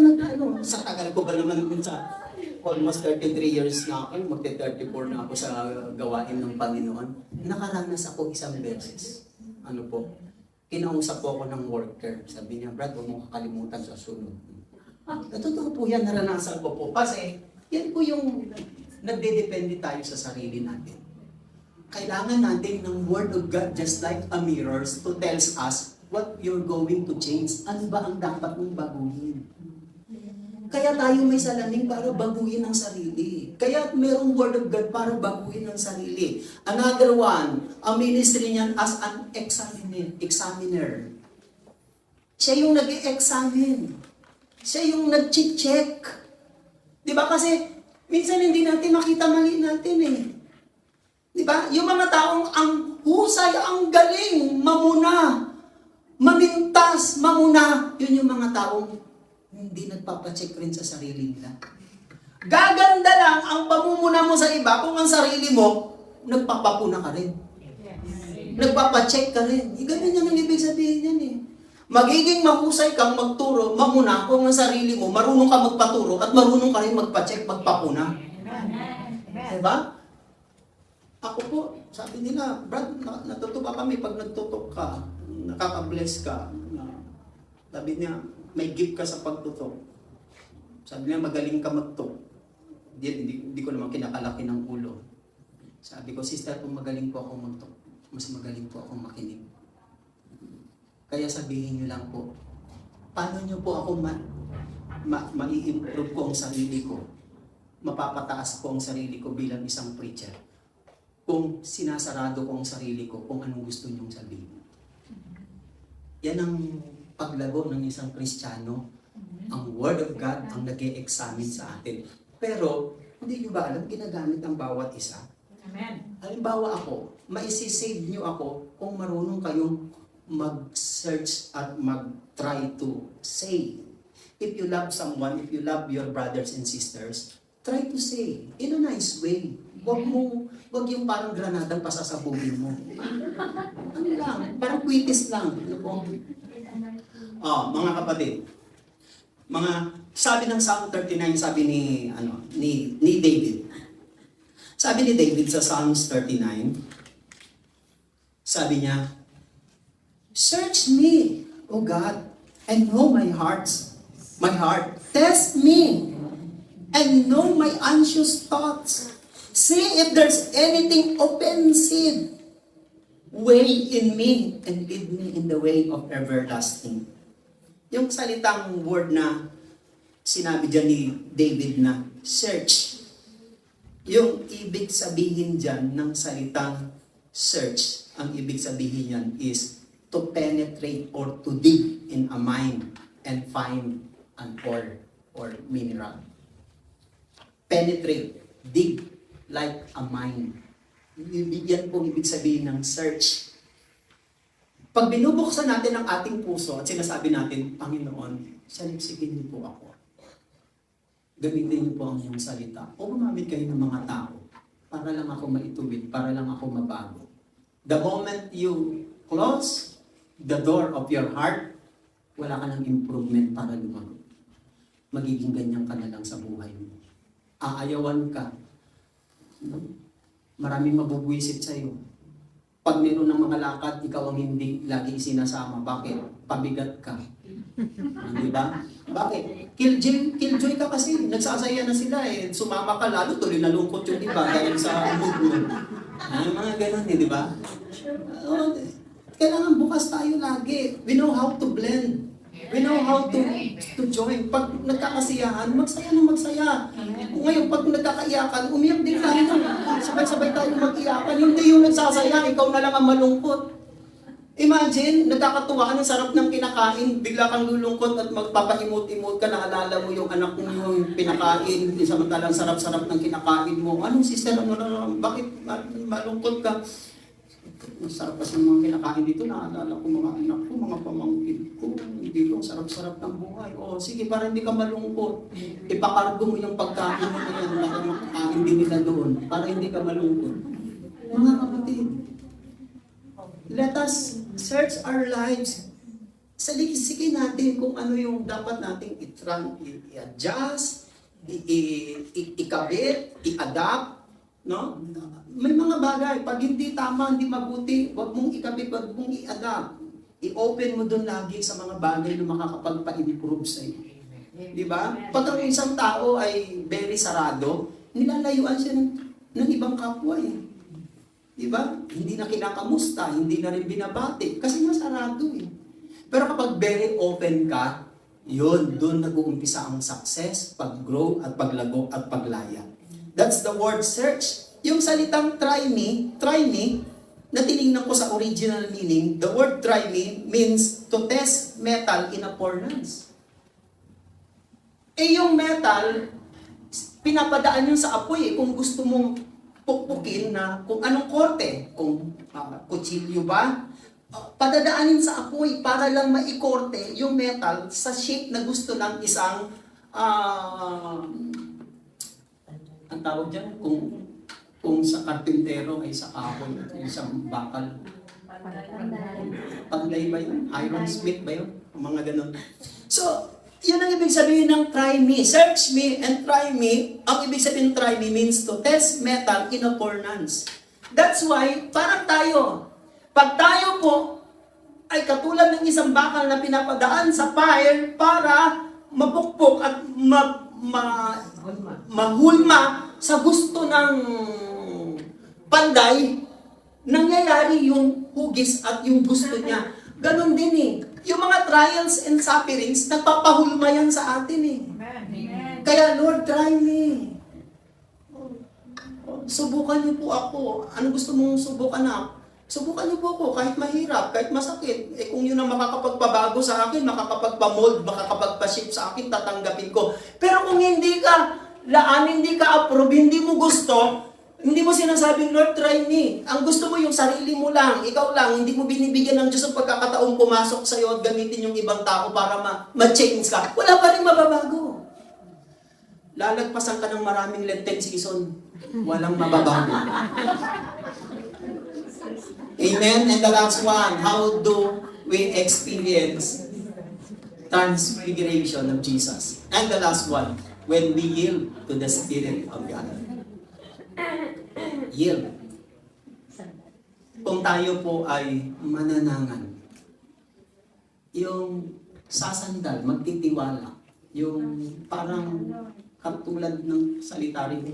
A: sa tagal ko ba naman sa almost 33 years na ako, magte-34 na ako sa gawain ng Panginoon. Nakaranas ako isang beses. Ano po? Kinausap po ako ng worker. Sabi niya, Brad, huwag mong kakalimutan sa sunod. Totoo po yan, naranasan ko po. Kasi, yan po yung nagdedepende tayo sa sarili natin. Kailangan natin ng Word of God just like a mirror to tells us what you're going to change. Ano ba ang dapat mong baguhin? Kaya tayo may salamin para baguhin ang sarili. Kaya merong Word of God para baguhin ang sarili. Another one, ang ministry niyan as an examiner. Siya yung nag-examine. Siya yung nag-check. Diba kasi, minsan hindi natin makita mali natin eh. Diba? Yung mga taong ang husay, ang galing, mamuna, mamintas, mamuna, yun yung mga taong hindi nagpapacheck rin sa sarili nila. Gaganda lang ang pamumuna mo sa iba kung ang sarili mo, nagpapapuna ka rin. Nagpapacheck ka rin. Ganun yan ang ibig sabihin yan eh. Magiging mahusay kang magturo, mamuna kung ang sarili mo, marunong ka magpaturo at marunong ka rin magpacheck, magpapuna. Diba? Ako po, sabi nila, Brad, natutuwa kami pag nagtutok ka, nakaka-bless ka. Sabi niya, may gift ka sa pagtutok. Sabi niya, magaling ka magtok. Hindi ko naman kinakalaki ng ulo. Sabi ko, sister, kung magaling po ako magtok, mas magaling po ako makinig. Kaya sabihin niyo lang po, paano niyo po ako mai-improve ko ang sarili ko? mapapataas ko ang sarili ko bilang isang preacher kung sinasarado ko ang sarili ko kung anong gusto niyong sabihin. Yan ang paglago ng isang Kristiyano. Ang Word of God ang nag-e-examine sa atin. Pero, hindi nyo ba alam, ginagamit ang bawat isa?
B: Amen.
A: Halimbawa ako, maisisave nyo ako kung marunong kayong mag-search at mag-try to say. If you love someone, if you love your brothers and sisters, try to say in a nice way. Wag yung parang granadang pasasabugin mo. Ano lang, parang kwitis lang. Ano po? Mga kapatid, sabi ng Psalm 39, sabi ni David. Sabi ni David sa Psalms 39, sabi niya, "Search me, O God, and know my heart. Test me, and know my anxious thoughts. See if there's anything offensive way in me, and lead me in the way of everlasting." Yung salitang word na sinabi dyan ni David na search, yung ibig sabihin dyan ng salitang search, ang ibig sabihin yan is to penetrate or to dig in a mine and find an ore or mineral. Penetrate, dig like a mine. Yan po ibig sabihin ng search. Pag binubuksan natin ang ating puso at sinasabi natin, Panginoon, saliksikin niyo po ako. Gamitin niyo po ang iyong salita. O gumamit kayo ng mga tao para lang ako maituwid, para lang ako mabago. The moment you close the door of your heart, wala ka ng improvement para lumago. Magiging ganyan ka na lang sa buhay mo. Aayawan ka. Maraming mabubwisit sa'yo. Pag meron ng mga lakad, ikaw ang hindi lagi sinasama. Bakit? Pabigat ka. Di ba? Bakit? Killjoy ka kasi. Nagsasaya na sila eh. Sumama ka, lalo tuloy nalungkot yung iba dahil sa mood mo. Mga ganun eh, di ba? Kailangan bukas tayo lagi. We know how to blend. We know how to join. Pag nagkakasiyahan, magsaya na magsaya. Ngayon, pag nagkakaiyakan, umiyak din tayo. Sabay-sabay tayo mag-iyakan. Hindi yung nagsasaya, ikaw na lang ang malungkot. Imagine, nagkakatuwaan, ang sarap ng kinakain, bigla kang lulungkot at magpapaimot-imot ka, naalala mo yung anak mo yung pinakain, samantalang sarap-sarap ng kinakain mo. Anong sister, bakit malungkot ka? Masarap kasi ng mga kinakain dito, naalala ko mga anak ko, mga pamangkin ko, dito ang sarap-sarap ng buhay. O sige, para hindi ka malungkot, ipakargo mo yung pagkain mo na yan, para makakain din nila doon, para hindi ka malungkot. Mga kapatid, let us search our lives. Saliksikin natin kung ano yung dapat nating i-adjust, ikabit, i-adapt, no? May mga bagay, pag hindi tama, hindi mabuti, wag mong ikabit, wag mong i-adapt. I-open mo doon lagi sa mga bagay na makakapagpa-improve sa iyo. Di ba? Pag ang isang tao ay very sarado, nilalayuan siya ng ibang kapwa eh. Di ba? Hindi na kinakamusta, hindi na rin binabati, kasi masarado eh. Pero kapag very open ka, yun, doon nag-uumpisa ang success, pag-grow, at paglago, at paglaya. That's the word search. Yung salitang try me, na tinignan ko sa original meaning, the word try me means to test metal in a furnace. Eh yung metal, pinapadaan yun sa apoy eh, kung gusto mong pukpukin na kung anong korte, kung kutsilyo ba, padadaanin sa apoy para lang maikorte yung metal sa shape na gusto ng isang ang tawag dyan, kung sa karpintero ay sa kahoy, isang bakal. Panday ba yun? Iron smith ba yun? Mga ganun. So, yun ang ibig sabihin ng try me. Search me and try me. Ang ibig sabihin ng try me means to test metal in a furnace. That's why, parang tayo. Pag tayo po ay katulad ng isang bakal na pinapadaan sa fire para mapukpok at mahulma sa gusto ng panday, nangyayari yung hugis at yung gusto niya. Ganon din eh. Yung mga trials and sufferings, nagpapahulma yan sa atin eh.
B: Amen.
A: Kaya Lord, try me. subukan niyo po ako. Ano gusto mong subukan na? Subukan niyo po ako kahit mahirap, kahit masakit. Eh kung yun ang makakapagpabago sa akin, makakapagpamold, makakapagpa-shape sa akin, tatanggapin ko. Pero kung hindi ka hindi ka approve, hindi mo gusto, hindi mo sinasabing, Lord, try me. Ang gusto mo yung sarili mo lang, ikaw lang, hindi mo binibigyan ng Diyos ang pagkakataong pumasok sa'yo at gamitin yung ibang tao para ma-change ka. Wala pa rin mababago. Lalagpasan ka ng maraming Lenten season. Walang mababago. Amen? And the last one, how do we experience transfiguration of Jesus? And the last one, when we yield to the Spirit of God. Yield. Kung tayo po ay mananangan, yung sasandal, magtitiwala, yung parang katulad ng salita rin,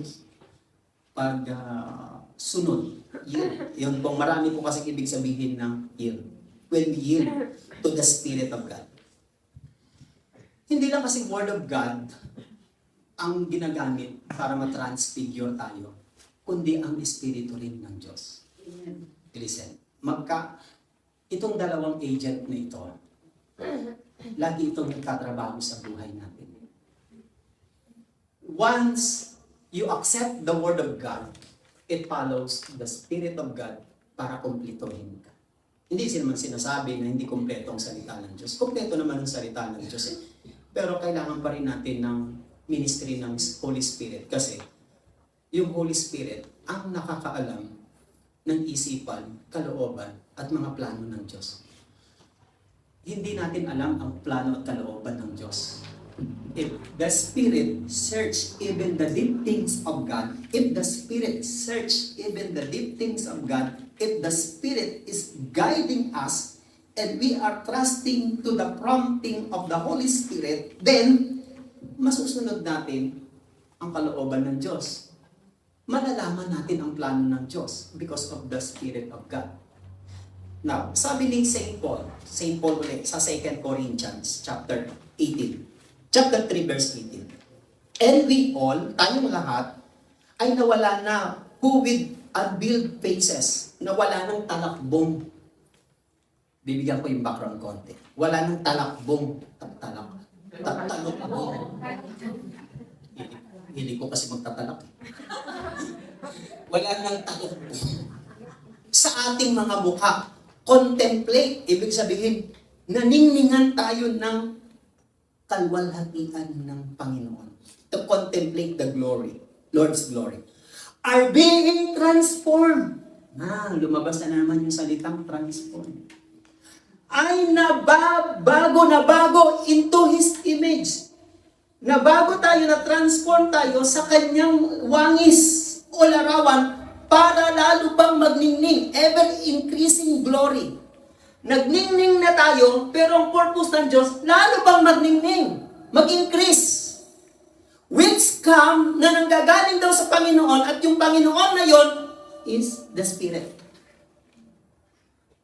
A: pag sunod, yield. Yun pong marami po kasi ibig sabihin ng yield. When we yield to the Spirit of God. Hindi lang kasi Word of God ang ginagamit para matransfigure tayo, kundi ang Espiritu rin ng Diyos. Listen, itong dalawang agent na ito, lagi itong nagtatrabaho sa buhay natin. Once you accept the Word of God, it follows the Spirit of God para kumplituhin ka. Hindi naman sinasabi na hindi kumpleto ang salita ng Diyos. Kumpleto naman ang salita ng Diyos. Pero kailangan pa rin natin ng ministry ng Holy Spirit. Kasi yung Holy Spirit ang nakakaalam ng isipan, kalooban, at mga plano ng Diyos. Hindi natin alam ang plano at kalooban ng Diyos. If the Spirit search even the deep things of God, if the Spirit search even the deep things of God, if the Spirit is guiding us, and we are trusting to the prompting of the Holy Spirit, then masusunod natin ang kalooban ng Diyos. Malalaman natin ang plano ng Diyos because of the Spirit of God. Now, sabi ni St. Paul ulit sa 2 Corinthians chapter 3 verse 18. And we all, tayong lahat, ay nawala na who with unveiled faces, nawala ng talakbong. Bibigyan ko yung background konti. Wala ng talakbong. Talakbong. Hindi ko kasi magtatalak. Wala nang talakbong. Sa ating mga mukha, contemplate, ibig sabihin, naningningan tayo ng kalwalhatian ng Panginoon. To contemplate the glory, Lord's glory. Are being transformed. Lumabas na naman yung salitang transform. Ay nabago into His image. Nabago tayo, na-transform tayo sa Kanyang wangis o larawan para lalo pang magningning, ever-increasing glory. Nagningning na tayo, pero ang purpose ng Diyos, lalo pang magningning, mag-increase. Which come na nanggagaling daw sa Panginoon, at yung Panginoon na yon is the Spirit.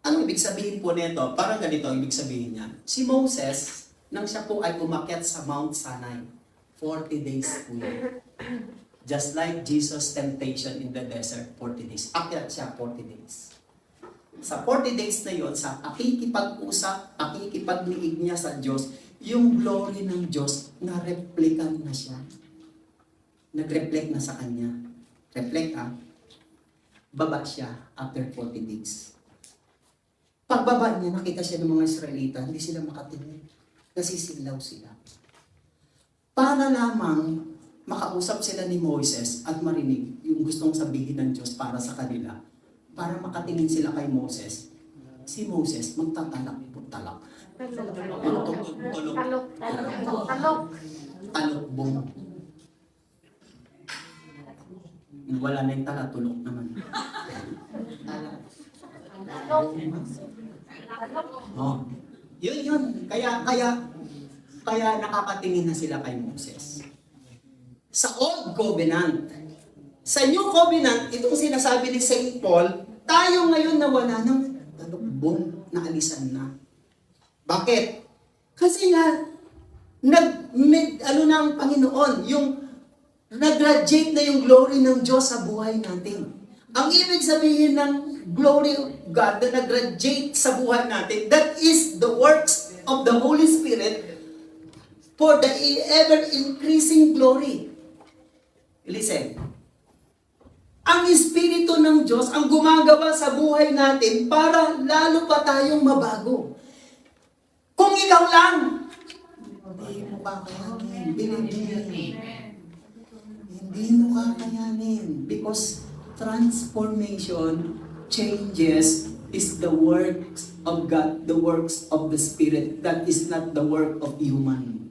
A: Ano ibig sabihin po nito? Parang ganito ang ibig sabihin niya. Si Moses, nang siya po ay umakyat sa Mount Sinai, 40 days po yun. Just like Jesus' temptation in the desert, 40 days. Akyat siya 40 days. Sa 40 days na yon, sa pakikipag-usap, pakikipag-liig niya sa Diyos, yung glory ng Diyos, na-replikan na siya. Nag-reflect na sa Kanya. Reflect baba siya after 40 days. Pagbaba niya, nakita siya ng mga Israelita, hindi sila makatingin. Nasisilaw sila. Para lamang makausap sila ni Moses at marinig yung gustong sabihin ng Diyos para sa kanila, para makatingin sila kay Moses, si Moses magtatalak. Talokbong. Wala na yung tulok naman. Yun. Kaya nakakatingin na sila kay Moses. Sa Old Covenant, sa New Covenant, itong sinasabi ni St. Paul, tayo ngayon na wala ng talukbong na alisan na. Bakit? Kasi nga, ang Panginoon, yung nag-radiate na yung glory ng Diyos sa buhay natin. Ang ibig sabihin ng glory of God na nag-radiate sa buhay natin, that is the works of the Holy Spirit for the ever-increasing glory. Listen, ang Espiritu ng Diyos ang gumagawa sa buhay natin para lalo pa tayong mabago. Kung ikaw lang, hindi mo kakayanin. Believe me. Hindi mo kakayanin. Because transformation, changes, is the works of God, the works of the Spirit. That is not the work of human.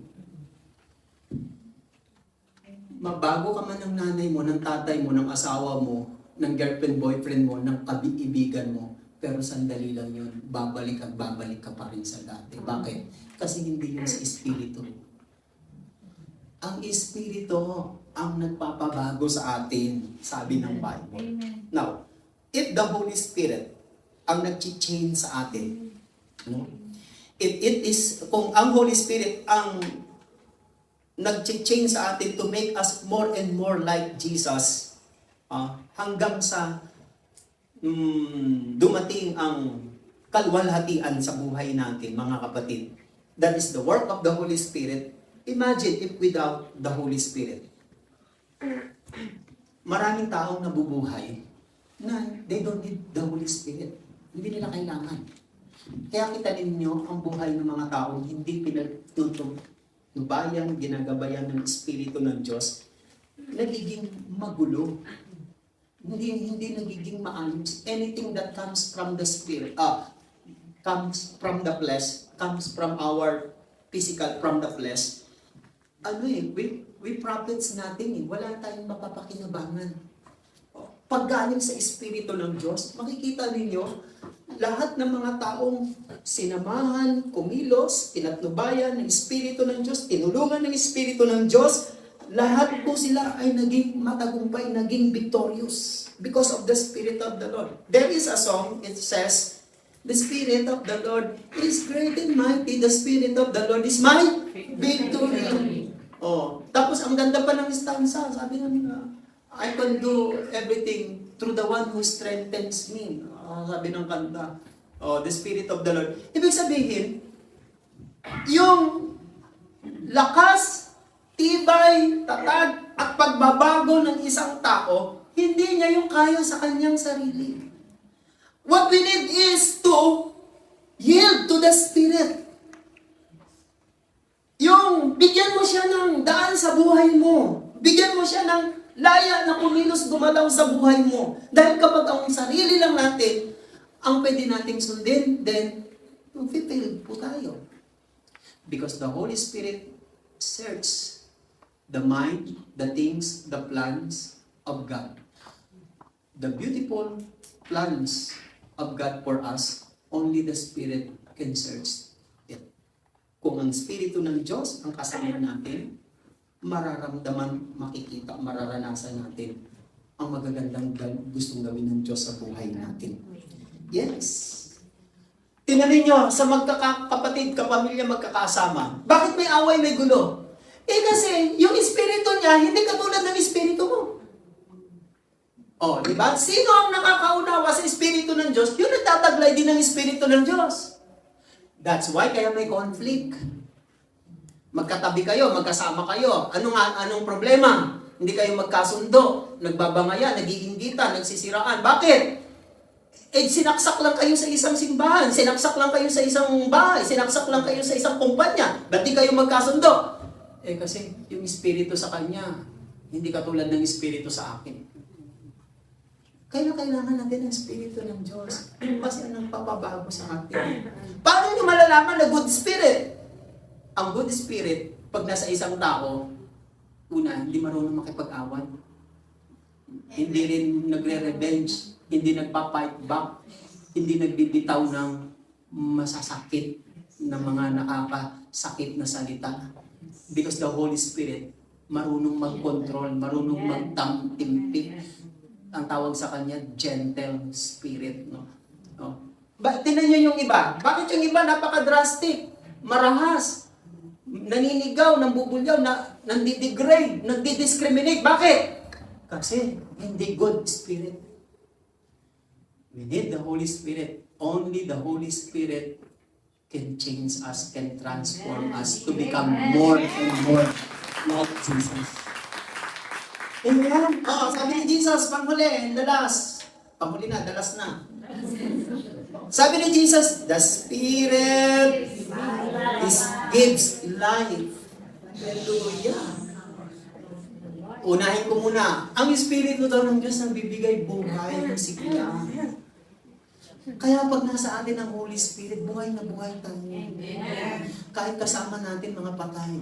A: Mabago ka man ng nanay mo, ng tatay mo, ng asawa mo, ng girlfriend, boyfriend mo, ng kaibigan mo, pero sandali lang yun, babalik ka pa rin sa dati. Bakit? Kasi hindi yun sa Espiritu. Ang Espiritu ang nagpapabago sa atin, sabi ng Bible. Now, if the Holy Spirit ang nag-change sa atin, no? If it is, kung ang Holy Spirit ang nag-change sa atin to make us more and more like Jesus, hanggang sa dumating ang kalwalhatian sa buhay natin, mga kapatid. That is the work of the Holy Spirit. Imagine if without the Holy Spirit. Maraming taong nabubuhay na they don't need the Holy Spirit. Hindi nila kailangan. Kaya kita ninyo ang buhay ng mga taong hindi pinagtutubayan, ginagabayan ng Espiritu ng Diyos, nagiging magulo. Hindi nagiging maayos. Anything that comes from the Spirit, comes from the flesh, comes from our physical, from the flesh, we profits natin wala tayong mapapakinabangan. Pag galing sa Espiritu ng Diyos, makikita ninyo, lahat ng mga taong sinamahan, kumilos, pinatnubayan ng Espiritu ng Diyos, tinulungan ng Espiritu ng Diyos, lahat po sila ay naging matagumpay, naging victorious because of the Spirit of the Lord. There is a song, it says, the Spirit of the Lord is great and mighty, the Spirit of the Lord is my victory. Tapos ang ganda pa ng stanza, sabi nga, I can do everything through the one who strengthens me. Sabi ng kanta, the Spirit of the Lord. Ibig sabihin, yung lakas, tibay, tatag, at pagbabago ng isang tao, hindi niya yung kaya sa kanyang sarili. What we need is to yield to the Spirit. Yung bigyan mo siya ng daan sa buhay mo. Bigyan mo siya ng laya na kumilos gumalaw sa buhay mo. Dahil kapag ang sarili lang natin, ang pwede nating sundin, then, fulfilled po tayo. Because the Holy Spirit searches the mind, the things, the plans of God. The beautiful plans of God for us, only the Spirit can search it. Kung ang Espiritu ng Diyos ang kasama natin, mararamdaman, makikita, mararanasan natin ang magagandang gustong gawin ng Diyos sa buhay natin. Yes. Tingnan niyo sa magkakapatid, kapamilya, magkakasama. Bakit may away, may gulo? Kasi yung Espiritu niya, hindi katulad ng Espiritu mo. Di ba? Sino ang nakakaunawa sa Espiritu ng Diyos? Yung nagtataglay din ng Espiritu ng Diyos. That's why kaya may conflict. Magkatabi kayo, magkasama kayo. Anong problema? Hindi kayo magkasundo. Nagbabangaya, nag-iinggita, nagsisiraan. Bakit? Sinaksak lang kayo sa isang simbahan. Sinaksak lang kayo sa isang bahay. Sinaksak lang kayo sa isang kumpanya. Ba't di kayo magkasundo? Kasi yung Espiritu sa kanya, hindi katulad ng Espiritu sa akin. Kaya kailangan natin ng Espiritu ng Diyos. Kasi ang nagpapabago sa atin. Paano nyo malalaman na good spirit? Ang good spirit, pag nasa isang tao, una, hindi marunong makipag-awan. Hindi rin nagre-revenge. Hindi nagpa-fight back. Hindi nagbibitaw ng masasakit na mga nakakasakit na salita. Because the Holy Spirit, marunong mag-control, marunong magtamtimpi. Ang tawag sa kanya, gentle spirit. Tingnan nyo yung iba. Bakit yung iba napaka-drastic? Marahas. naninigaw, nambubulyaw, nandidegrade, nandidiscriminate. Bakit? Kasi hindi good spirit. We need the Holy Spirit. Only the Holy Spirit can change us, can transform us to become more and more like Jesus. Amen? Sabi ni Jesus, panghuli, the last. Panghuli na, the last na. Sabi ni Jesus, the Spirit gives life. Hallelujah. Unahin ko muna, ang Espiritu daw ng Diyos ang bibigay buhay ng sigla. Kaya pag nasa atin ang Holy Spirit, buhay na buhay tayo. Kahit kasama natin mga patay.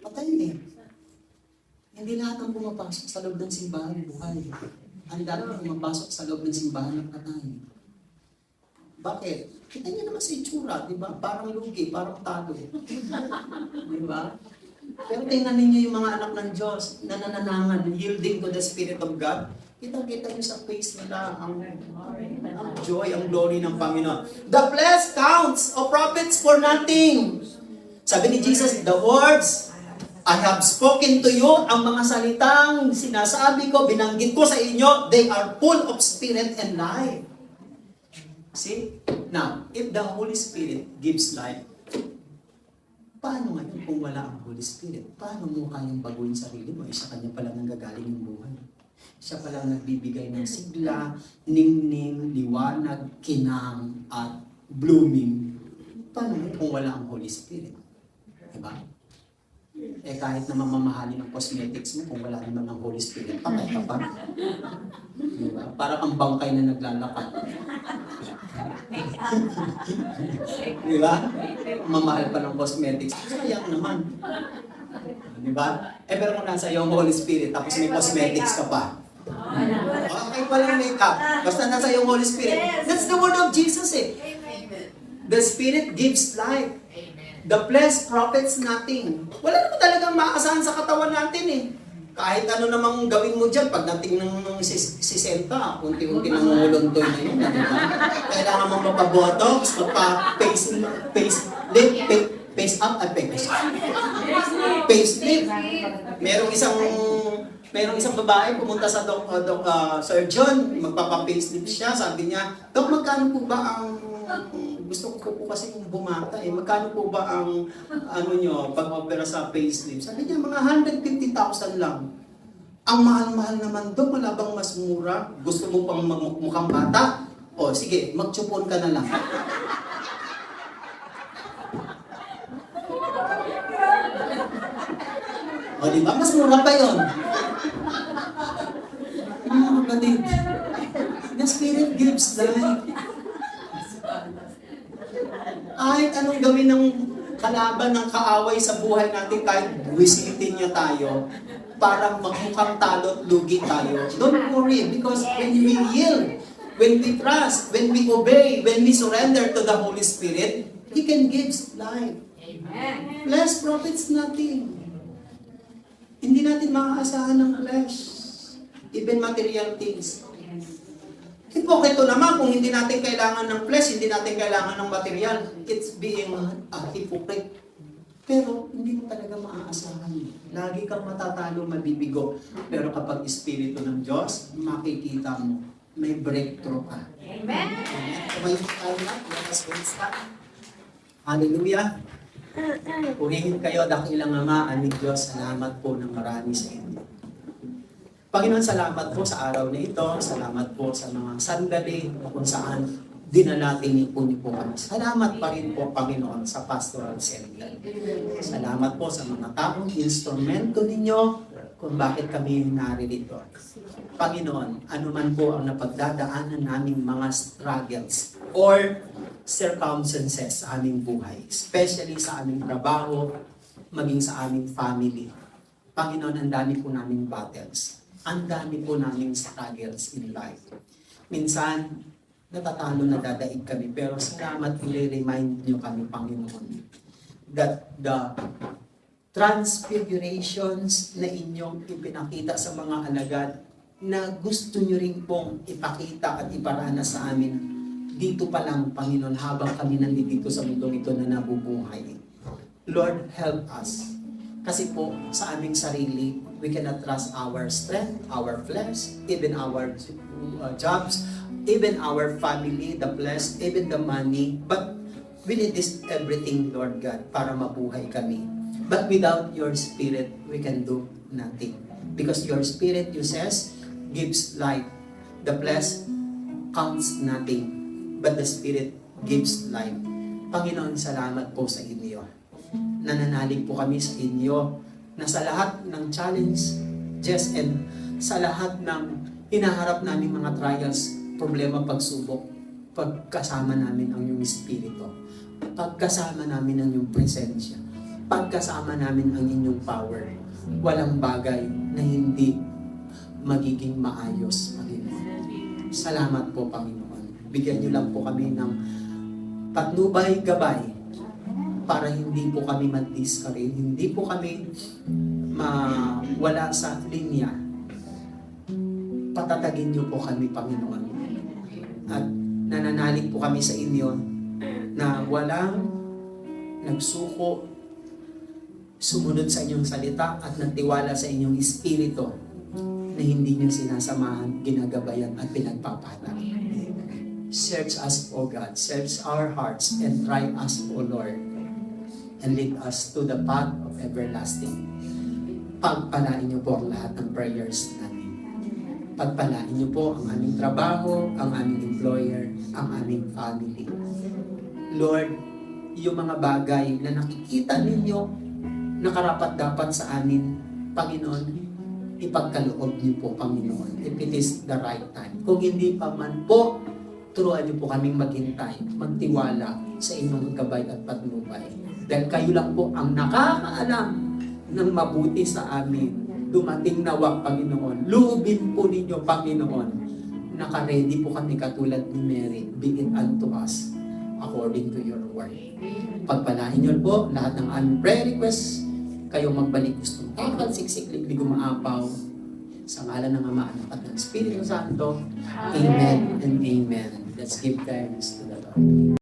A: Patay eh. Hindi lahat ang pumapasok sa loob ng simbahan buhay. Ang dami pumapasok sa loob ng simbahan ng patay. Bakit? Kita niyo naman sa itsura, di ba? Parang lugi, parang talo. Di ba? Pero tingnan ninyo yung mga anak ng Diyos na nananangan, yielding to the Spirit of God. Kita-kita nyo sa face nila ang joy, ang glory ng Panginoon. The flesh counts or profits for nothing. Sabi ni Jesus, the words I have spoken to you, ang mga salitang sinasabi ko, binanggit ko sa inyo, they are full of spirit and life. See? Now, if the Holy Spirit gives life, paano ngayon kung wala ang Holy Spirit? Paano mo kayang baguhin sarili mo? Isa kanya pala nanggagaling yung buhay. Siya pala nagbibigay ng sigla, ningning, liwanag, kinang, at blooming. Paano ngayon kung wala ang Holy Spirit? Diba? Kahit na mamamahali ng cosmetics mo, kung wala naman ng Holy Spirit, patay ka pa. Diba? Parang ang bangkay na naglalakad. Diba? Mamahal pa ng cosmetics. Sayang naman. Diba? Pero kung nasa iyo ang Holy Spirit, tapos may cosmetics ka pa. Okay, walang makeup. Basta nasa iyo ang Holy Spirit. That's the word of Jesus eh. The Spirit gives life. The flesh profits nothing. Wala naman talagang maasahan sa katawan natin eh. Kahit ano namang gawin mo dyan, pagdating ng 60, unti-unti nangunguluntoy na yun. Kailangan mong mapabotox, face up at face lift. Merong isang babae pumunta sa surgeon, magpapa-face lift siya. Sabi niya, Dok, magkano po ba ang gusto ko po kasi kung bumata eh. Magkano po ba ang pag-opera sa facelift? Sabi niya, mga 150,000 lang. Ang mahal-mahal naman doon, wala bang mas mura? Gusto mo pang mukhang bata? O sige, magtsupon ka na lang. O diba? Mas mura pa yun. Mga kapatid, the Spirit gives life. Kahit anong gawin ng kalaban ng kaaway sa buhay natin, kahit buwisitin niya tayo, para magmukhang talo at lugi tayo. Don't worry, because when we yield, when we trust, when we obey, when we surrender to the Holy Spirit, He can give life.
B: Amen.
A: Flesh profits nothing. Hindi natin maaasahan ng flesh. Even material things. Hipokrito naman kung hindi natin kailangan ng flesh, hindi natin kailangan ng material. It's being a hypocrite. Pero hindi mo talaga maaasahan. Lagi kang matatalo, mabibigo. Pero kapag Espiritu ng Diyos, makikita mo, may breakthrough ka.
B: Amen.
A: Kumayin tayo na. Let us start. Hallelujah. Purihin kayo, dakilang Ama, aning Diyos, salamat po ng marami sa inyo. Panginoon, salamat po sa araw na ito. Salamat po sa mga sandali kung saan dinalating po niyo po kami. Salamat pa rin po, Panginoon, sa Pastoral Center. Salamat po sa mga taong instrumento ninyo kung bakit kami naririto. Panginoon, anuman po ang napagdadaanan naming mga struggles or circumstances sa aming buhay, especially sa aming trabaho, maging sa aming family. Panginoon, ang dami po naming battles. Ang dami po naming struggles in life. Minsan, natatalo na dadaig kami, pero salamat, i-remind niyo kami, Panginoon, that the transfigurations na inyong ipinakita sa mga alagad na gusto niyo rin pong ipakita at iparana sa amin, dito pa lang, Panginoon, habang kami nandito sa mundong ito na nabubuhay. Lord, help us. Kasi po, sa aming sarili, we cannot trust our strength, our flesh, even our jobs, even our family, the flesh, even the money. But we need this everything, Lord God, para mabuhay kami. But without your Spirit, we can do nothing. Because your Spirit, you says, gives life. The flesh counts nothing. But the Spirit gives life. Panginoon, salamat po sa inyo. Nananalig po kami sa inyo na sa lahat ng challenges and sa lahat ng hinaharap namin mga trials, problema, pagsubok, pagkasama namin ang iyong Espiritu. Pagkasama namin ang iyong presensya. Pagkasama namin ang inyong power. Walang bagay na hindi magiging maayos, Panginoon. Salamat po, Panginoon. Bigyan niyo lang po kami ng patnubay, gabay, para hindi po kami mag-discourage, hindi po kami mawala sa linya. Patatagin niyo po kami, Panginoon. At nananalig po kami sa inyo na walang nagsuko, sumunod sa inyong salita at nagtiwala sa inyong espiritu na hindi niyo sinasamahan, ginagabayan at pinagpapala. Search us, O God. Search our hearts and try us, O Lord. And lead us to the path of everlasting. Pagpalain niyo po ang lahat ng prayers namin. Pagpalain niyo po ang aming trabaho, ang aming employer, ang aming family. Lord, yung mga bagay na nakikita ninyo na karapat-dapat sa amin, Panginoon, ipagkaloob niyo po, Panginoon, if it is the right time. Kung hindi pa man po, turuan niyo po kaming maghintay, magtiwala sa inyong gabay at patnubay. Dahil kayo lang po ang nakakaalam ng mabuti sa amin. Dumating nawa, Panginoon. Lubin po ninyo, Panginoon. Naka-ready po kami katulad ni Mary. Be it unto us according to your word. Pagpalain niyo po lahat ng aming prayer requests. Kayo magbalik gustong takal, siksik, liglig, umaapaw. Sa ngalan ng Ama, Anak at ng Espiritu Santo. Amen and amen. Let's give thanks to the Lord.